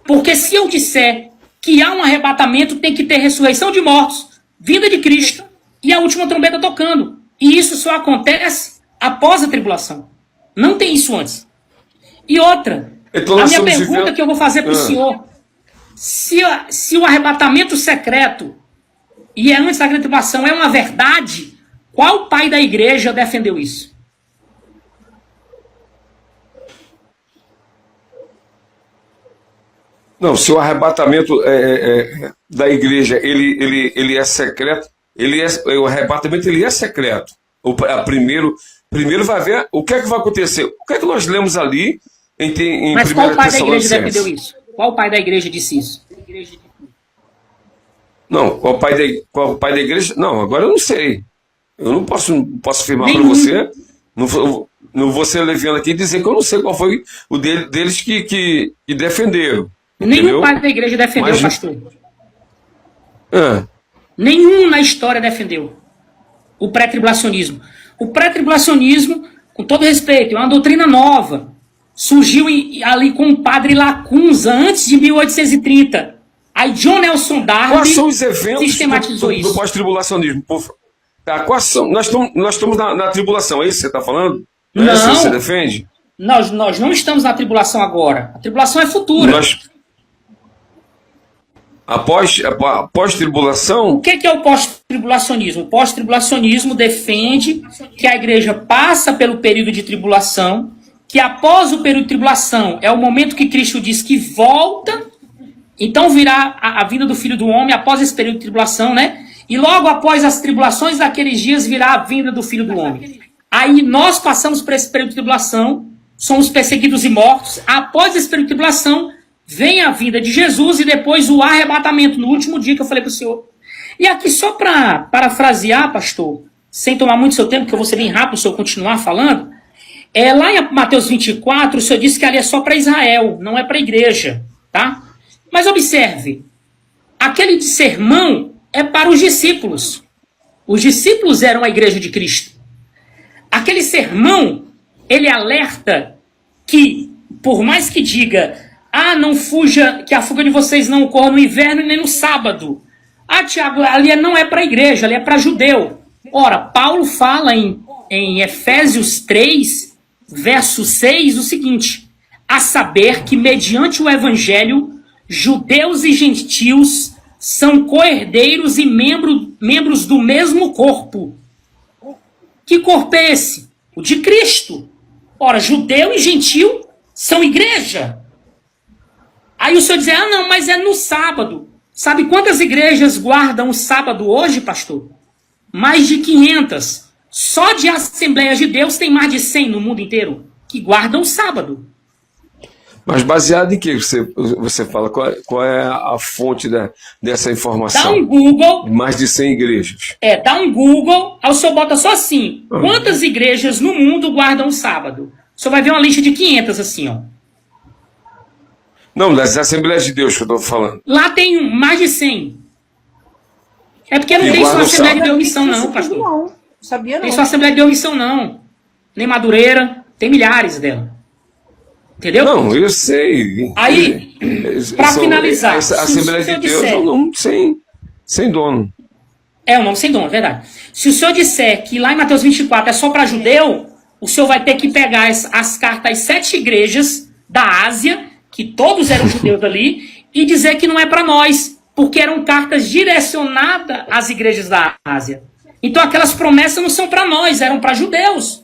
Porque se eu disser que há um arrebatamento, tem que ter ressurreição de mortos, vinda de Cristo e a última trombeta tocando. E isso só acontece após a tribulação. Não tem isso antes. E outra, então, a minha pergunta que eu vou fazer para o senhor, se o arrebatamento secreto e é antes da grande tribulação é uma verdade, qual pai da igreja defendeu isso? Não, se o arrebatamento da igreja ele é secreto, o arrebatamento ele é secreto. Primeiro vai ver o que é que vai acontecer. O que é que nós lemos ali em Mas qual pai da igreja defendeu isso? Qual pai da igreja disse isso? Não, qual pai da igreja? Não, agora eu não sei. Eu não posso afirmar para você. Não vou ser leviano aqui e dizer que eu não sei qual foi o deles que defenderam. Nenhum pai da igreja defendeu, pastor. Nenhum na história defendeu o pré-tribulacionismo. O pré-tribulacionismo, com todo respeito, é uma doutrina nova. Surgiu ali com o padre Lacunza, antes de 1830. Aí John Nelson Darby quais são os eventos sistematizou do pós-tribulacionismo? Quais são? Nós estamos na tribulação, é isso que você está falando? Não. É isso que você defende? Nós não estamos na tribulação agora. A tribulação é futura. Após tribulação? O que é o pós-tribulacionismo? O pós-tribulacionismo defende que a igreja passa pelo período de tribulação, que após o período de tribulação é o momento que Cristo diz que volta, então virá a vinda do Filho do Homem após esse período de tribulação, né? E logo após as tribulações daqueles dias virá a vinda do Filho do Homem. Aí nós passamos por esse período de tribulação, somos perseguidos e mortos. Após esse período de tribulação, vem a vinda de Jesus e depois o arrebatamento, no último dia que eu falei para o senhor. E aqui, só para parafrasear, pastor, sem tomar muito seu tempo, que eu vou ser bem rápido se eu continuar falando, lá em Mateus 24, o senhor disse que ali é só para Israel, não é para a igreja, tá? Mas observe, aquele sermão é para os discípulos. Os discípulos eram a igreja de Cristo. Aquele sermão, ele alerta que, por mais que diga, não fuja, que a fuga de vocês não ocorra no inverno e nem no sábado. Tiago, ali não é para a igreja, ali é para judeu. Ora, Paulo fala em Efésios 3, verso 6, o seguinte: a saber que mediante o evangelho, judeus e gentios são co-herdeiros e membros do mesmo corpo. Que corpo é esse? O de Cristo. Ora, judeu e gentio são igreja. Aí o senhor diz, não, mas é no sábado. Sabe quantas igrejas guardam o sábado hoje, pastor? Mais de 500. Só de Assembleias de Deus tem mais de 100 no mundo inteiro que guardam o sábado. Mas baseado em que você fala? Qual é a fonte dessa informação? Dá um Google. Mais de 100 igrejas. Dá um Google, aí o senhor bota só assim. Quantas igrejas no mundo guardam o sábado? O senhor vai ver uma lista de 500 assim, ó. Não, das Assembleias de Deus que eu estou falando. Lá tem mais de 100. É porque não tem só Assembleia de Deus Missão, não, pastor. Não, sabia não. Tem só Assembleia de Deus Missão, não. Nem Madureira, tem milhares dela. Entendeu? Não, eu sei. Aí, para finalizar, a Assembleia de Deus é um nome sem dono. É um nome sem dono, é verdade. Se o senhor disser que lá em Mateus 24 é só para judeu, o senhor vai ter que pegar as cartas das 7 igrejas da Ásia, que todos eram judeus ali, e dizer que não é para nós, porque eram cartas direcionadas às igrejas da Ásia. Então aquelas promessas não são para nós, eram para judeus.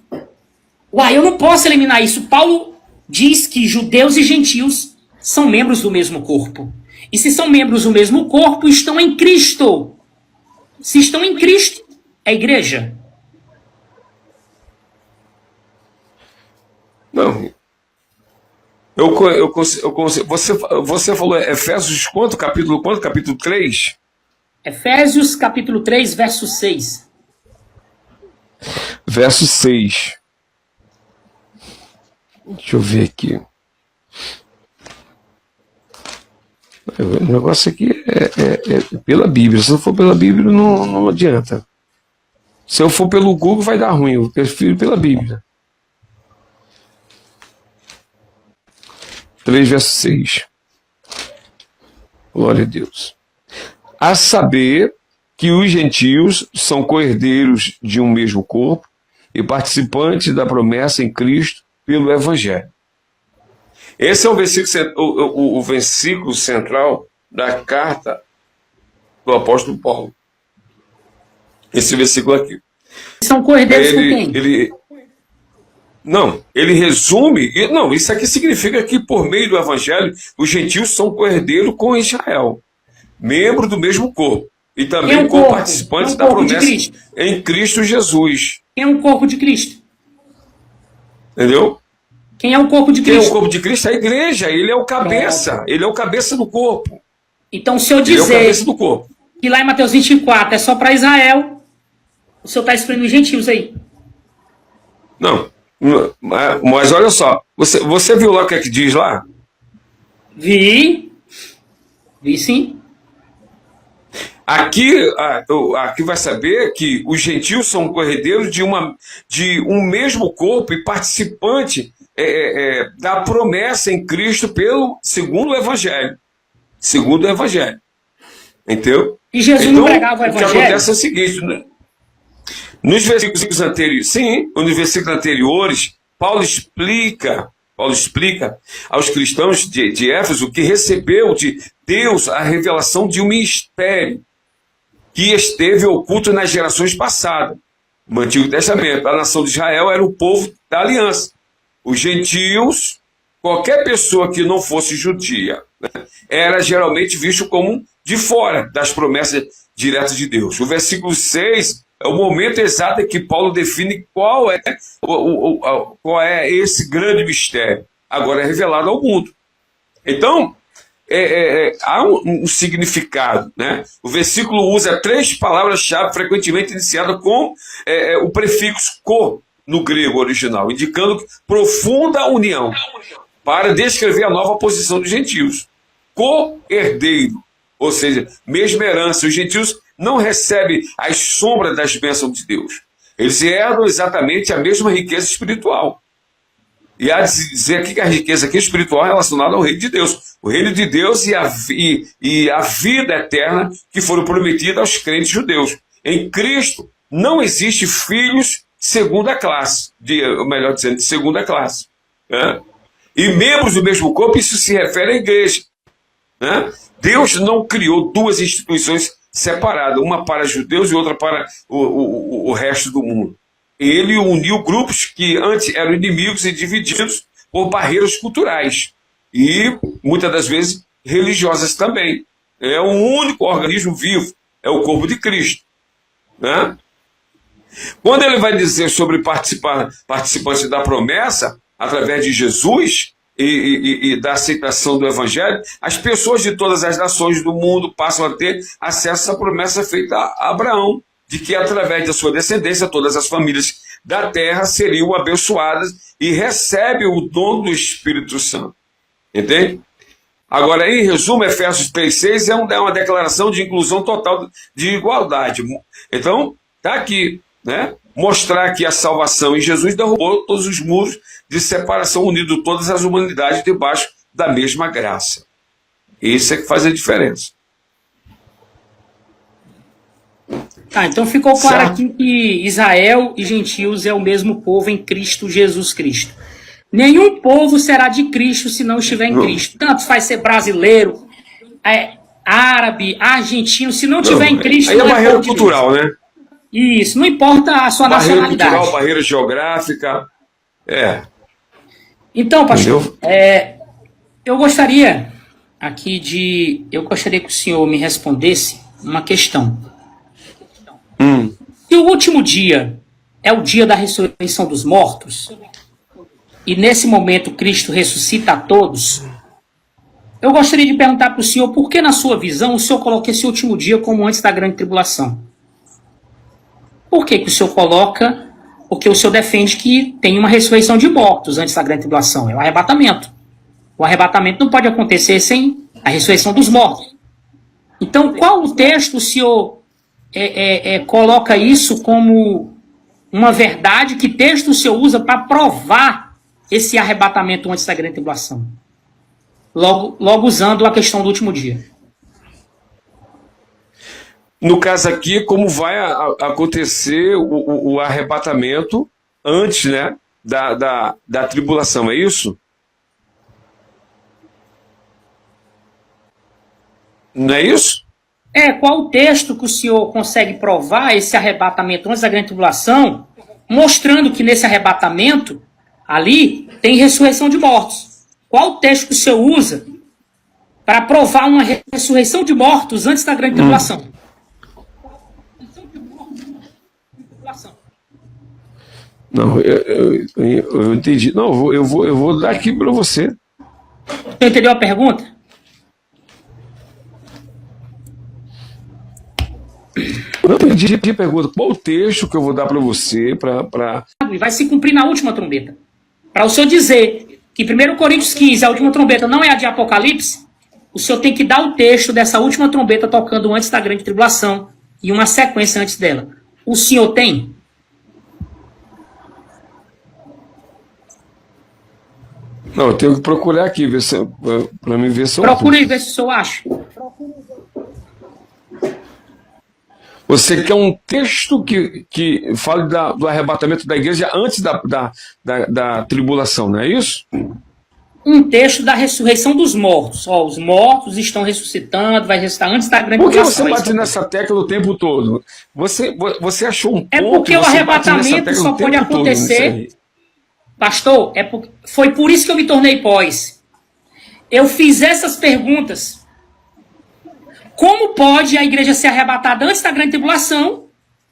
Uai, eu não posso eliminar isso. Paulo diz que judeus e gentios são membros do mesmo corpo. E se são membros do mesmo corpo, estão em Cristo. Se estão em Cristo, é igreja. Não. Você falou Efésios quanto? Capítulo quanto? Capítulo 3? Efésios capítulo 3, verso 6. Verso 6. Deixa eu ver aqui. O negócio aqui é pela Bíblia. Se não for pela Bíblia, não adianta. Se eu for pelo Google, vai dar ruim. Eu prefiro pela Bíblia. 3, verso 6. Glória a Deus. A saber que os gentios são co-herdeiros de um mesmo corpo e participantes da promessa em Cristo pelo Evangelho. Esse é o versículo central da carta do apóstolo Paulo. Esse versículo aqui. São co-herdeiros com quem? Ele resume... Não, isso aqui significa que por meio do Evangelho, os gentios são co-herdeiros com Israel. Membro do mesmo corpo. E também co-participantes da promessa em Cristo Jesus. Quem é o corpo de Cristo? Entendeu? Quem é o corpo de Cristo? Quem é o corpo de Cristo? A igreja. Ele é o cabeça. Ele é o cabeça do corpo. Então, se eu dizer ele é o cabeça do corpo. Que lá em Mateus 24 é só para Israel, o senhor está excluindo os gentios aí. Não. Mas olha só. Você viu lá o que é que diz lá? Vi sim. Aqui vai saber que os gentios são corredeiros de um mesmo corpo e participante da promessa em Cristo segundo o Evangelho. Segundo o Evangelho. Entendeu? E Jesus não pregava o Evangelho? O que acontece é o seguinte, né? Nos versículos anteriores, nos versículos anteriores, Paulo explica aos cristãos de Éfeso que recebeu de Deus a revelação de um mistério que esteve oculto nas gerações passadas. No Antigo Testamento, a nação de Israel era o povo da aliança. Os gentios, qualquer pessoa que não fosse judia, né, era geralmente visto como de fora das promessas diretas de Deus. O versículo 6 é o momento exato em que Paulo define qual é esse grande mistério. Agora é revelado ao mundo. Então, há um significado, né? O versículo usa 3 palavras-chave frequentemente iniciadas com o prefixo "co" no grego original, indicando profunda união, para descrever a nova posição dos gentios. Co-herdeiro, ou seja, mesma herança. Os gentios não recebem as sombras das bênçãos de Deus. Eles herdam exatamente a mesma riqueza espiritual. E há de dizer aqui que a riqueza aqui espiritual é relacionada ao reino de Deus. O reino de Deus e a vida eterna que foram prometidas aos crentes judeus. Em Cristo não existe filhos de segunda classe, melhor dizendo, de segunda classe. Né? E membros do mesmo corpo, isso se refere à igreja. Né? Deus não criou 2 instituições separadas, uma para judeus e outra para o resto do mundo. Ele uniu grupos que antes eram inimigos e divididos por barreiras culturais e, muitas das vezes, religiosas também. É um único organismo vivo, é o corpo de Cristo. Né? Quando ele vai dizer sobre participantes da promessa, através de Jesus e da aceitação do Evangelho, as pessoas de todas as nações do mundo passam a ter acesso à promessa feita a Abraão, de que através da sua descendência todas as famílias da terra seriam abençoadas e recebem o dom do Espírito Santo. Entende? Agora, em resumo, Efésios 3,6 é uma declaração de inclusão total, de igualdade. Então, está aqui, né? mostrar que a salvação em Jesus derrubou todos os muros de separação, unindo todas as humanidades debaixo da mesma graça. Isso é que faz a diferença. Tá, então ficou claro Certo. aqui que Israel e gentios é o mesmo povo em Cristo Jesus Cristo. Nenhum povo será de Cristo se não estiver em Não. Cristo. Tanto faz ser brasileiro, árabe, argentino, se não estiver em Cristo, Aí é não barreira povo de Deus. cultural, né? Isso, não importa a sua Barreira nacionalidade. cultural, barreira geográfica. Então, pastor, Entendeu? eu gostaria que o senhor me respondesse uma questão. Se o último dia é o dia da ressurreição dos mortos, e nesse momento Cristo ressuscita a todos, eu gostaria de perguntar para o senhor por que, na sua visão, o senhor coloca esse último dia como antes da grande tribulação? Por que o senhor coloca? Porque o senhor defende que tem uma ressurreição de mortos antes da grande tribulação, é o arrebatamento. O arrebatamento não pode acontecer sem a ressurreição dos mortos. Então, qual o texto o senhor coloca isso como uma verdade? Que texto o senhor usa para provar esse arrebatamento antes da grande tribulação? Logo usando a questão do último dia. No caso aqui, como vai acontecer o arrebatamento antes, né, da tribulação, é isso? Não é isso? Qual o texto que o senhor consegue provar esse arrebatamento antes da grande tribulação, mostrando que nesse arrebatamento, ali, tem ressurreição de mortos? Qual o texto que o senhor usa para provar uma ressurreição de mortos antes da grande tribulação? Não, eu entendi. Não, eu vou dar aqui para você. Você entendeu a pergunta? Não, eu entendi a pergunta. Qual o texto que eu vou dar para você para... E vai se cumprir na última trombeta. Para o senhor dizer que 1 Coríntios 15, a última trombeta, não é a de Apocalipse, o senhor tem que dar o texto dessa última trombeta tocando antes da grande tribulação e uma sequência antes dela. O senhor tem? Não, eu tenho que procurar aqui, para mim ver se eu... Procure ver se o senhor acha. Você quer um texto que fale do arrebatamento da igreja antes da tribulação, não é isso? Um texto da ressurreição dos mortos. Os mortos estão ressuscitando, vai ressuscitar antes da grande Por que tribulação. você bate nessa tecla o tempo todo? Você achou um ponto... É porque o arrebatamento só pode acontecer... Pastor, foi por isso que eu me tornei pós. Eu fiz essas perguntas. Como pode a igreja ser arrebatada antes da grande tribulação,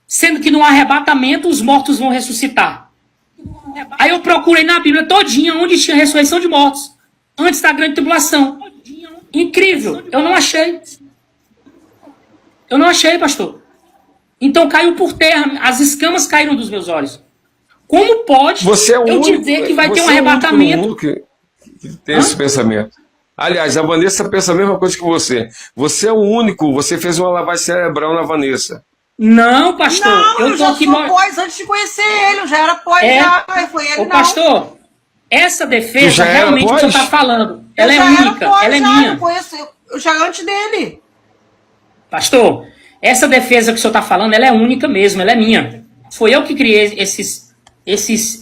sendo que no arrebatamento os mortos vão ressuscitar? Aí eu procurei na Bíblia todinha onde tinha ressurreição de mortos, antes da grande tribulação. Incrível, eu não achei. Eu não achei, pastor. Então caiu por terra, as escamas caíram dos meus olhos. Como pode eu dizer que vai ter um arrebatamento? Que tem esse pensamento. Aliás, a Vanessa pensa a mesma coisa que você. Você é o único, você fez uma lavagem cerebral na Vanessa. Não, pastor. Não, eu tô já aqui sou pós antes de conhecer ele, eu já era pós já, foi ele não. Pastor, essa defesa realmente que o senhor está falando, ela é única, ela é minha. Eu já antes dele. Pastor, essa defesa que o senhor está falando, ela é única mesmo, ela é minha. Foi eu que criei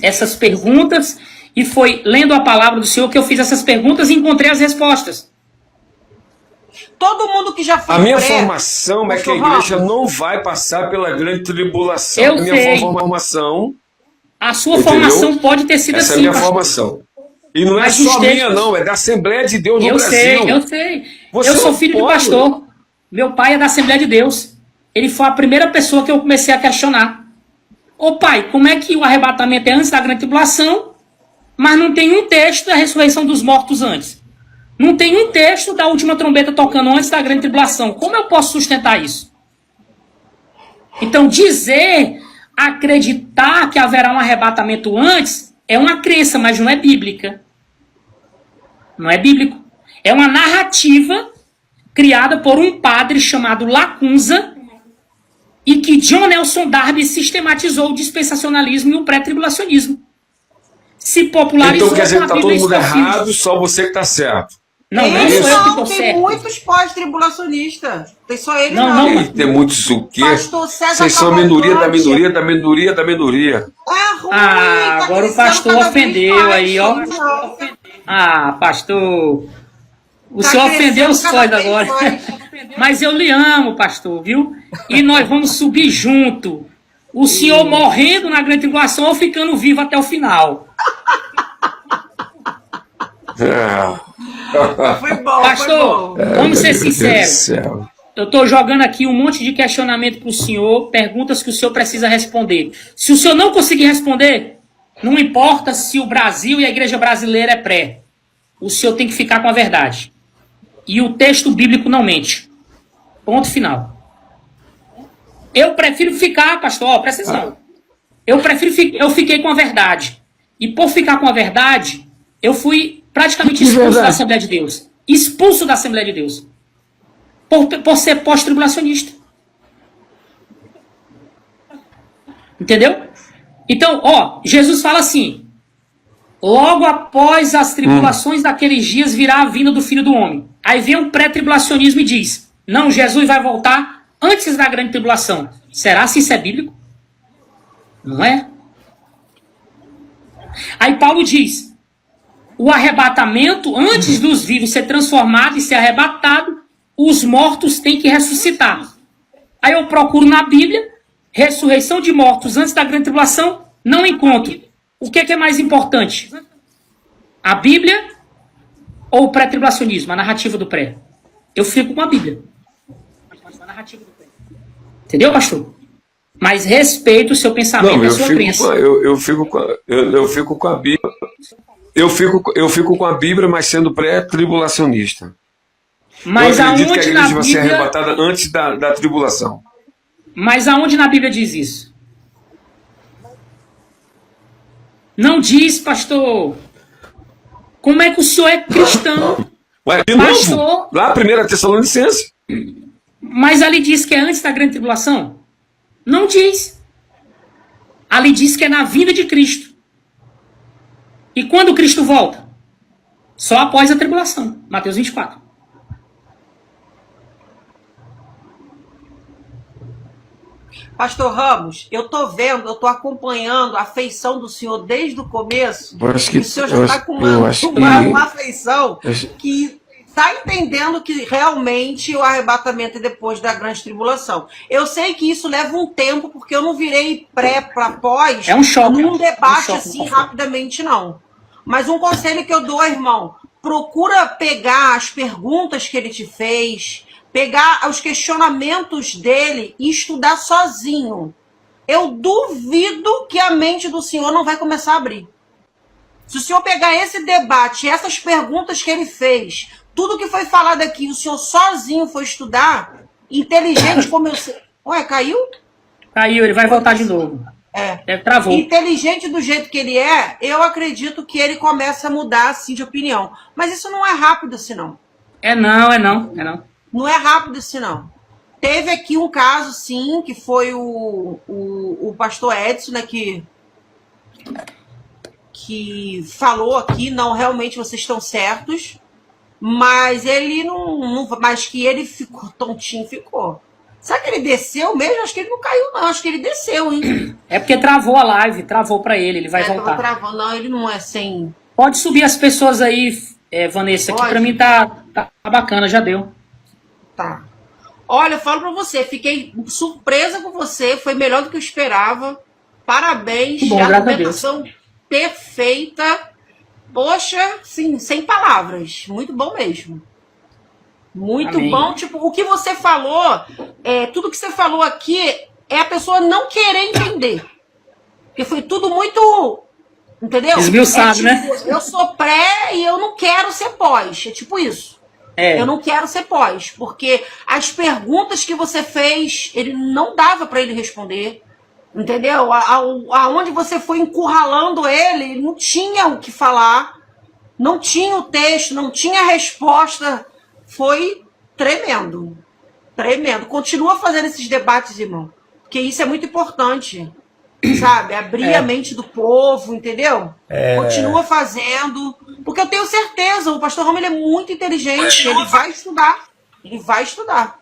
essas perguntas e foi lendo a palavra do Senhor que eu fiz essas perguntas e encontrei as respostas. Todo mundo que já foi A minha formação é que a igreja não vai passar pela grande tribulação. Eu a minha sei. formação... A sua formação pode ter sido Essa assim, é a minha pastor. formação. E não é Mas só os minha, textos- não. É da Assembleia de Deus no Eu Brasil. sei, eu sei. Você Eu sou não filho de pode. pastor. Meu pai é da Assembleia de Deus. Ele foi a primeira pessoa que eu comecei a questionar. Ô pai, como é que o arrebatamento é antes da grande tribulação, mas não tem um texto da ressurreição dos mortos antes? Não tem um texto da última trombeta tocando antes da grande tribulação. Como eu posso sustentar isso? Então, acreditar que haverá um arrebatamento antes é uma crença, mas não é bíblica. Não é bíblico. É uma narrativa criada por um padre chamado Lacunza, e que John Nelson Darby sistematizou o dispensacionalismo e o pré-tribulacionismo. Se popularizou Então quer dizer com que a está todo Bíblia mundo Scofield. errado, só você que está certo. Não, não Ele sou eu que não, tô tem certo. muitos pós-tribulacionistas. Tem só ele Não, não. não, Tem muitos o quê? Pastor César Vocês são a Cavalcante. minoria da minoria da minoria da minoria. É ruim, Ah, tá agora o crescendo pastor cada vez ofendeu mais, aí, ó. não. Ah, pastor. O Tá senhor ofendeu crescendo os cada coisas vez agora. mais. Mas eu lhe amo, pastor, viu? E nós vamos subir junto. O senhor morrendo na grande tribulação ou ficando vivo até o final. Foi bom, Pastor, foi bom. vamos ser Meu Deus do sinceros. céu. Eu estou jogando aqui um monte de questionamento para o senhor, perguntas que o senhor precisa responder. Se o senhor não conseguir responder, não importa se o Brasil e a igreja brasileira é pré. O senhor tem que ficar com a verdade. E o texto bíblico não mente. Ponto final. Eu prefiro ficar, pastor, ó, presta atenção. Eu fiquei com a verdade. E por ficar com a verdade, eu fui praticamente expulso da Assembleia de Deus. Expulso da Assembleia de Deus. Por ser pós-tribulacionista. Entendeu? Então, ó, Jesus fala assim: logo após as tribulações daqueles dias virá a vinda do Filho do Homem. Aí vem o pré-tribulacionismo e diz: não, Jesus vai voltar antes da grande tribulação. Será se isso é bíblico? Não é? Aí Paulo diz: o arrebatamento, antes dos vivos ser transformado e ser arrebatado, os mortos têm que ressuscitar. Aí eu procuro na Bíblia, ressurreição de mortos antes da grande tribulação, não encontro. O que é mais importante? A Bíblia ou o pré-tribulacionismo, a narrativa do pré? Eu fico com a Bíblia. Entendeu, pastor? Mas respeito o seu pensamento Não, e a sua crença. eu fico com a Bíblia. Eu fico com a Bíblia, mas sendo pré-tribulacionista. Mas eu acredito que a aonde igreja na vai ser Bíblia... arrebatada antes da tribulação. Mas aonde na Bíblia diz isso? Não diz, pastor. Como é que o senhor é cristão? Ué, de Pastor. novo, lá 1 Tessalonicenses. Mas ali diz que é antes da grande tribulação? Não diz. Ali diz que é na vinda de Cristo. E quando Cristo volta? Só após a tribulação. Mateus 24. Pastor Ramos, eu tô vendo, eu tô acompanhando a afeição do senhor desde o começo. Eu acho que- o senhor já eu está acho- com eu acho que- uma afeição eu acho- que está entendendo que realmente o arrebatamento é depois da grande tribulação. Eu sei que isso leva um tempo, porque eu não virei pré para pós É um choque. num debate É um choque, assim pastor. rapidamente, não. Mas um conselho que eu dou, irmão, procura pegar as perguntas que ele te fez, pegar os questionamentos dele e estudar sozinho. Eu duvido que a mente do senhor não vai começar a abrir. Se o senhor pegar esse debate, essas perguntas que ele fez, tudo que foi falado aqui, o senhor sozinho foi estudar, inteligente como eu sei. Ué, caiu? Caiu, ele vai voltar de novo. Deve travou. Inteligente do jeito que ele é, eu acredito que ele começa a mudar assim de opinião. Mas isso não é rápido assim, não. É não. Não é rápido assim, não. Teve aqui um caso, sim, que foi o pastor Edson, né, que falou aqui, não, realmente vocês estão certos, mas ele não mas que ele ficou tontinho, ficou. Será que ele desceu mesmo? Acho que ele não caiu, não. Acho que ele desceu, hein? É porque travou a live, travou pra ele vai Tava voltar. travando. Não, ele não é sem... Pode subir as pessoas aí, Vanessa, que Pode. pra mim tá bacana, já deu. Tá. Olha, eu falo pra você, fiquei surpresa com você, foi melhor do que eu esperava. Parabéns, Que bom, graças a argumentação perfeita. Poxa, sim, sem palavras. Muito bom mesmo. Muito Amém. bom. Tipo, o que você falou, tudo que você falou aqui é a pessoa não querer entender. Porque foi tudo muito... Entendeu? Esmiuçado, tipo, né? Eu sou pré e eu não quero ser pós. É tipo isso. Eu não quero ser pós, porque as perguntas que você fez, ele não dava para ele responder, entendeu? Aonde você foi encurralando ele não tinha o que falar, não tinha o texto, não tinha a resposta. Foi tremendo, tremendo. Continua fazendo esses debates, irmão. Porque isso é muito importante, sabe? Abrir a mente do povo, entendeu? Continua fazendo, porque eu tenho certeza, o pastor Ramo ele é muito inteligente, ele vai estudar, ele vai estudar.